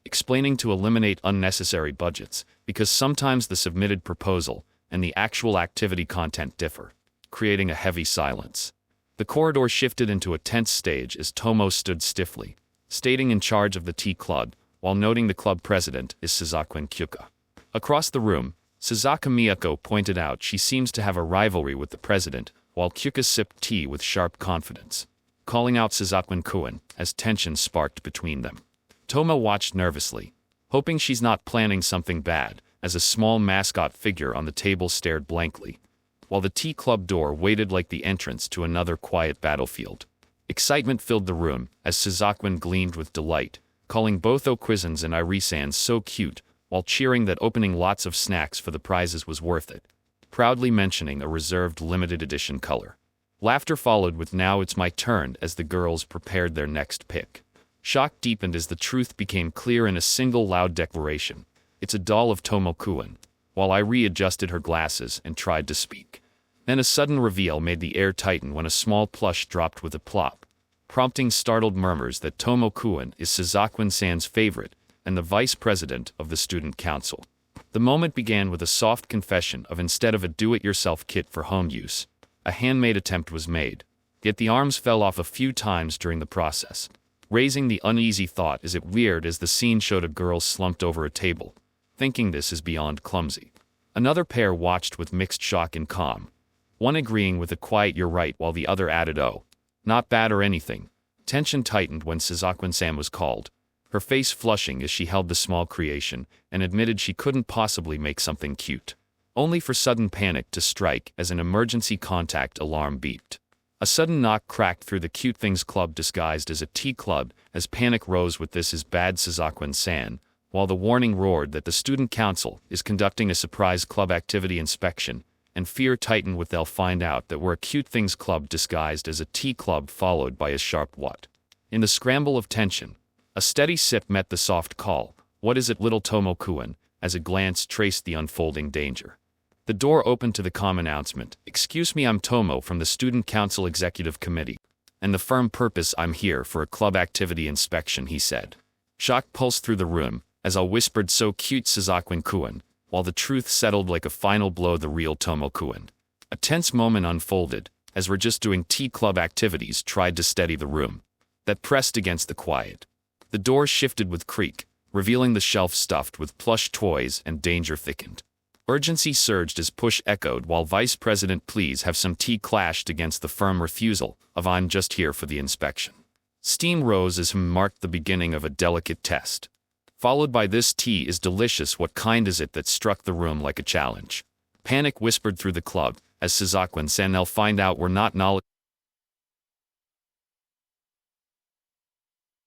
explaining to eliminate unnecessary budgets because sometimes the submitted proposal and the actual activity content differ, creating a heavy silence. The corridor shifted into a tense stage as Tomo stood stiffly, stating in charge of the tea club, while noting the club president is Suzaku Kyuka. Across the room, Suzaka Miyako pointed out she seems to have a rivalry with the president, while Kyuka sipped tea with sharp confidence, calling out Suzaku-kun as tension sparked between them. Tomo watched nervously, hoping she's not planning something bad, as a small mascot figure on the table stared blankly, while the tea club door waited like the entrance to another quiet battlefield. Excitement filled the room as Suzaku gleamed with delight, calling both Okwizans and Irisan so cute, while cheering that opening lots of snacks for the prizes was worth it, proudly mentioning a reserved limited edition color. Laughter followed with now it's my turn as the girls prepared their next pick. Shock deepened as the truth became clear in a single loud declaration. It's a doll of Tomo-kun, while I readjusted her glasses and tried to speak. Then a sudden reveal made the air tighten when a small plush dropped with a plop, prompting startled murmurs that Tomo-kun is Suzakun-san's favorite and the vice president of the student council. The moment began with a soft confession of instead of a do-it-yourself kit for home use, a handmade attempt was made, yet the arms fell off a few times during the process, raising the uneasy thought, is it weird, as the scene showed a girl slumped over a table, thinking this is beyond clumsy. Another pair watched with mixed shock and calm, one agreeing with a quiet "you're right" while the other added, "oh, not bad or anything." Tension tightened when Suzakun-san was called, her face flushing as she held the small creation and admitted she couldn't possibly make something cute, only for sudden panic to strike as an emergency contact alarm beeped. A sudden knock cracked through the Cute Things Club disguised as a tea club as panic rose with "this is bad Suzakun-san," while the warning roared that the student council is conducting a surprise club activity inspection, and fear tightened with "they'll find out that we're a Cute Things Club disguised as a tea club," followed by a sharp "what?" In the scramble of tension, a steady sip met the soft call, "What is it, little Tomo-kun?" as a glance traced the unfolding danger. The door opened to the calm announcement, "Excuse me, I'm Tomo from the Student Council Executive Committee, and the firm purpose I'm here for a club activity inspection," he said. Shock pulsed through the room, as I whispered, "So cute, Suzakun-kun," while the truth settled like a final blow, the real Tomo-kun. A tense moment unfolded, as "we're just doing tea club activities" tried to steady the room that pressed against the quiet. The door shifted with creak, revealing the shelf stuffed with plush toys, and danger thickened. Urgency surged as push echoed while Vice President "please have some tea" clashed against the firm refusal of "I'm just here for the inspection." Steam rose as him marked the beginning of a delicate test, followed by "this tea is delicious, what kind is it?" that struck the room like a challenge. Panic whispered through the club as Suzakun-san, "They'll find out we're not knowledgeable."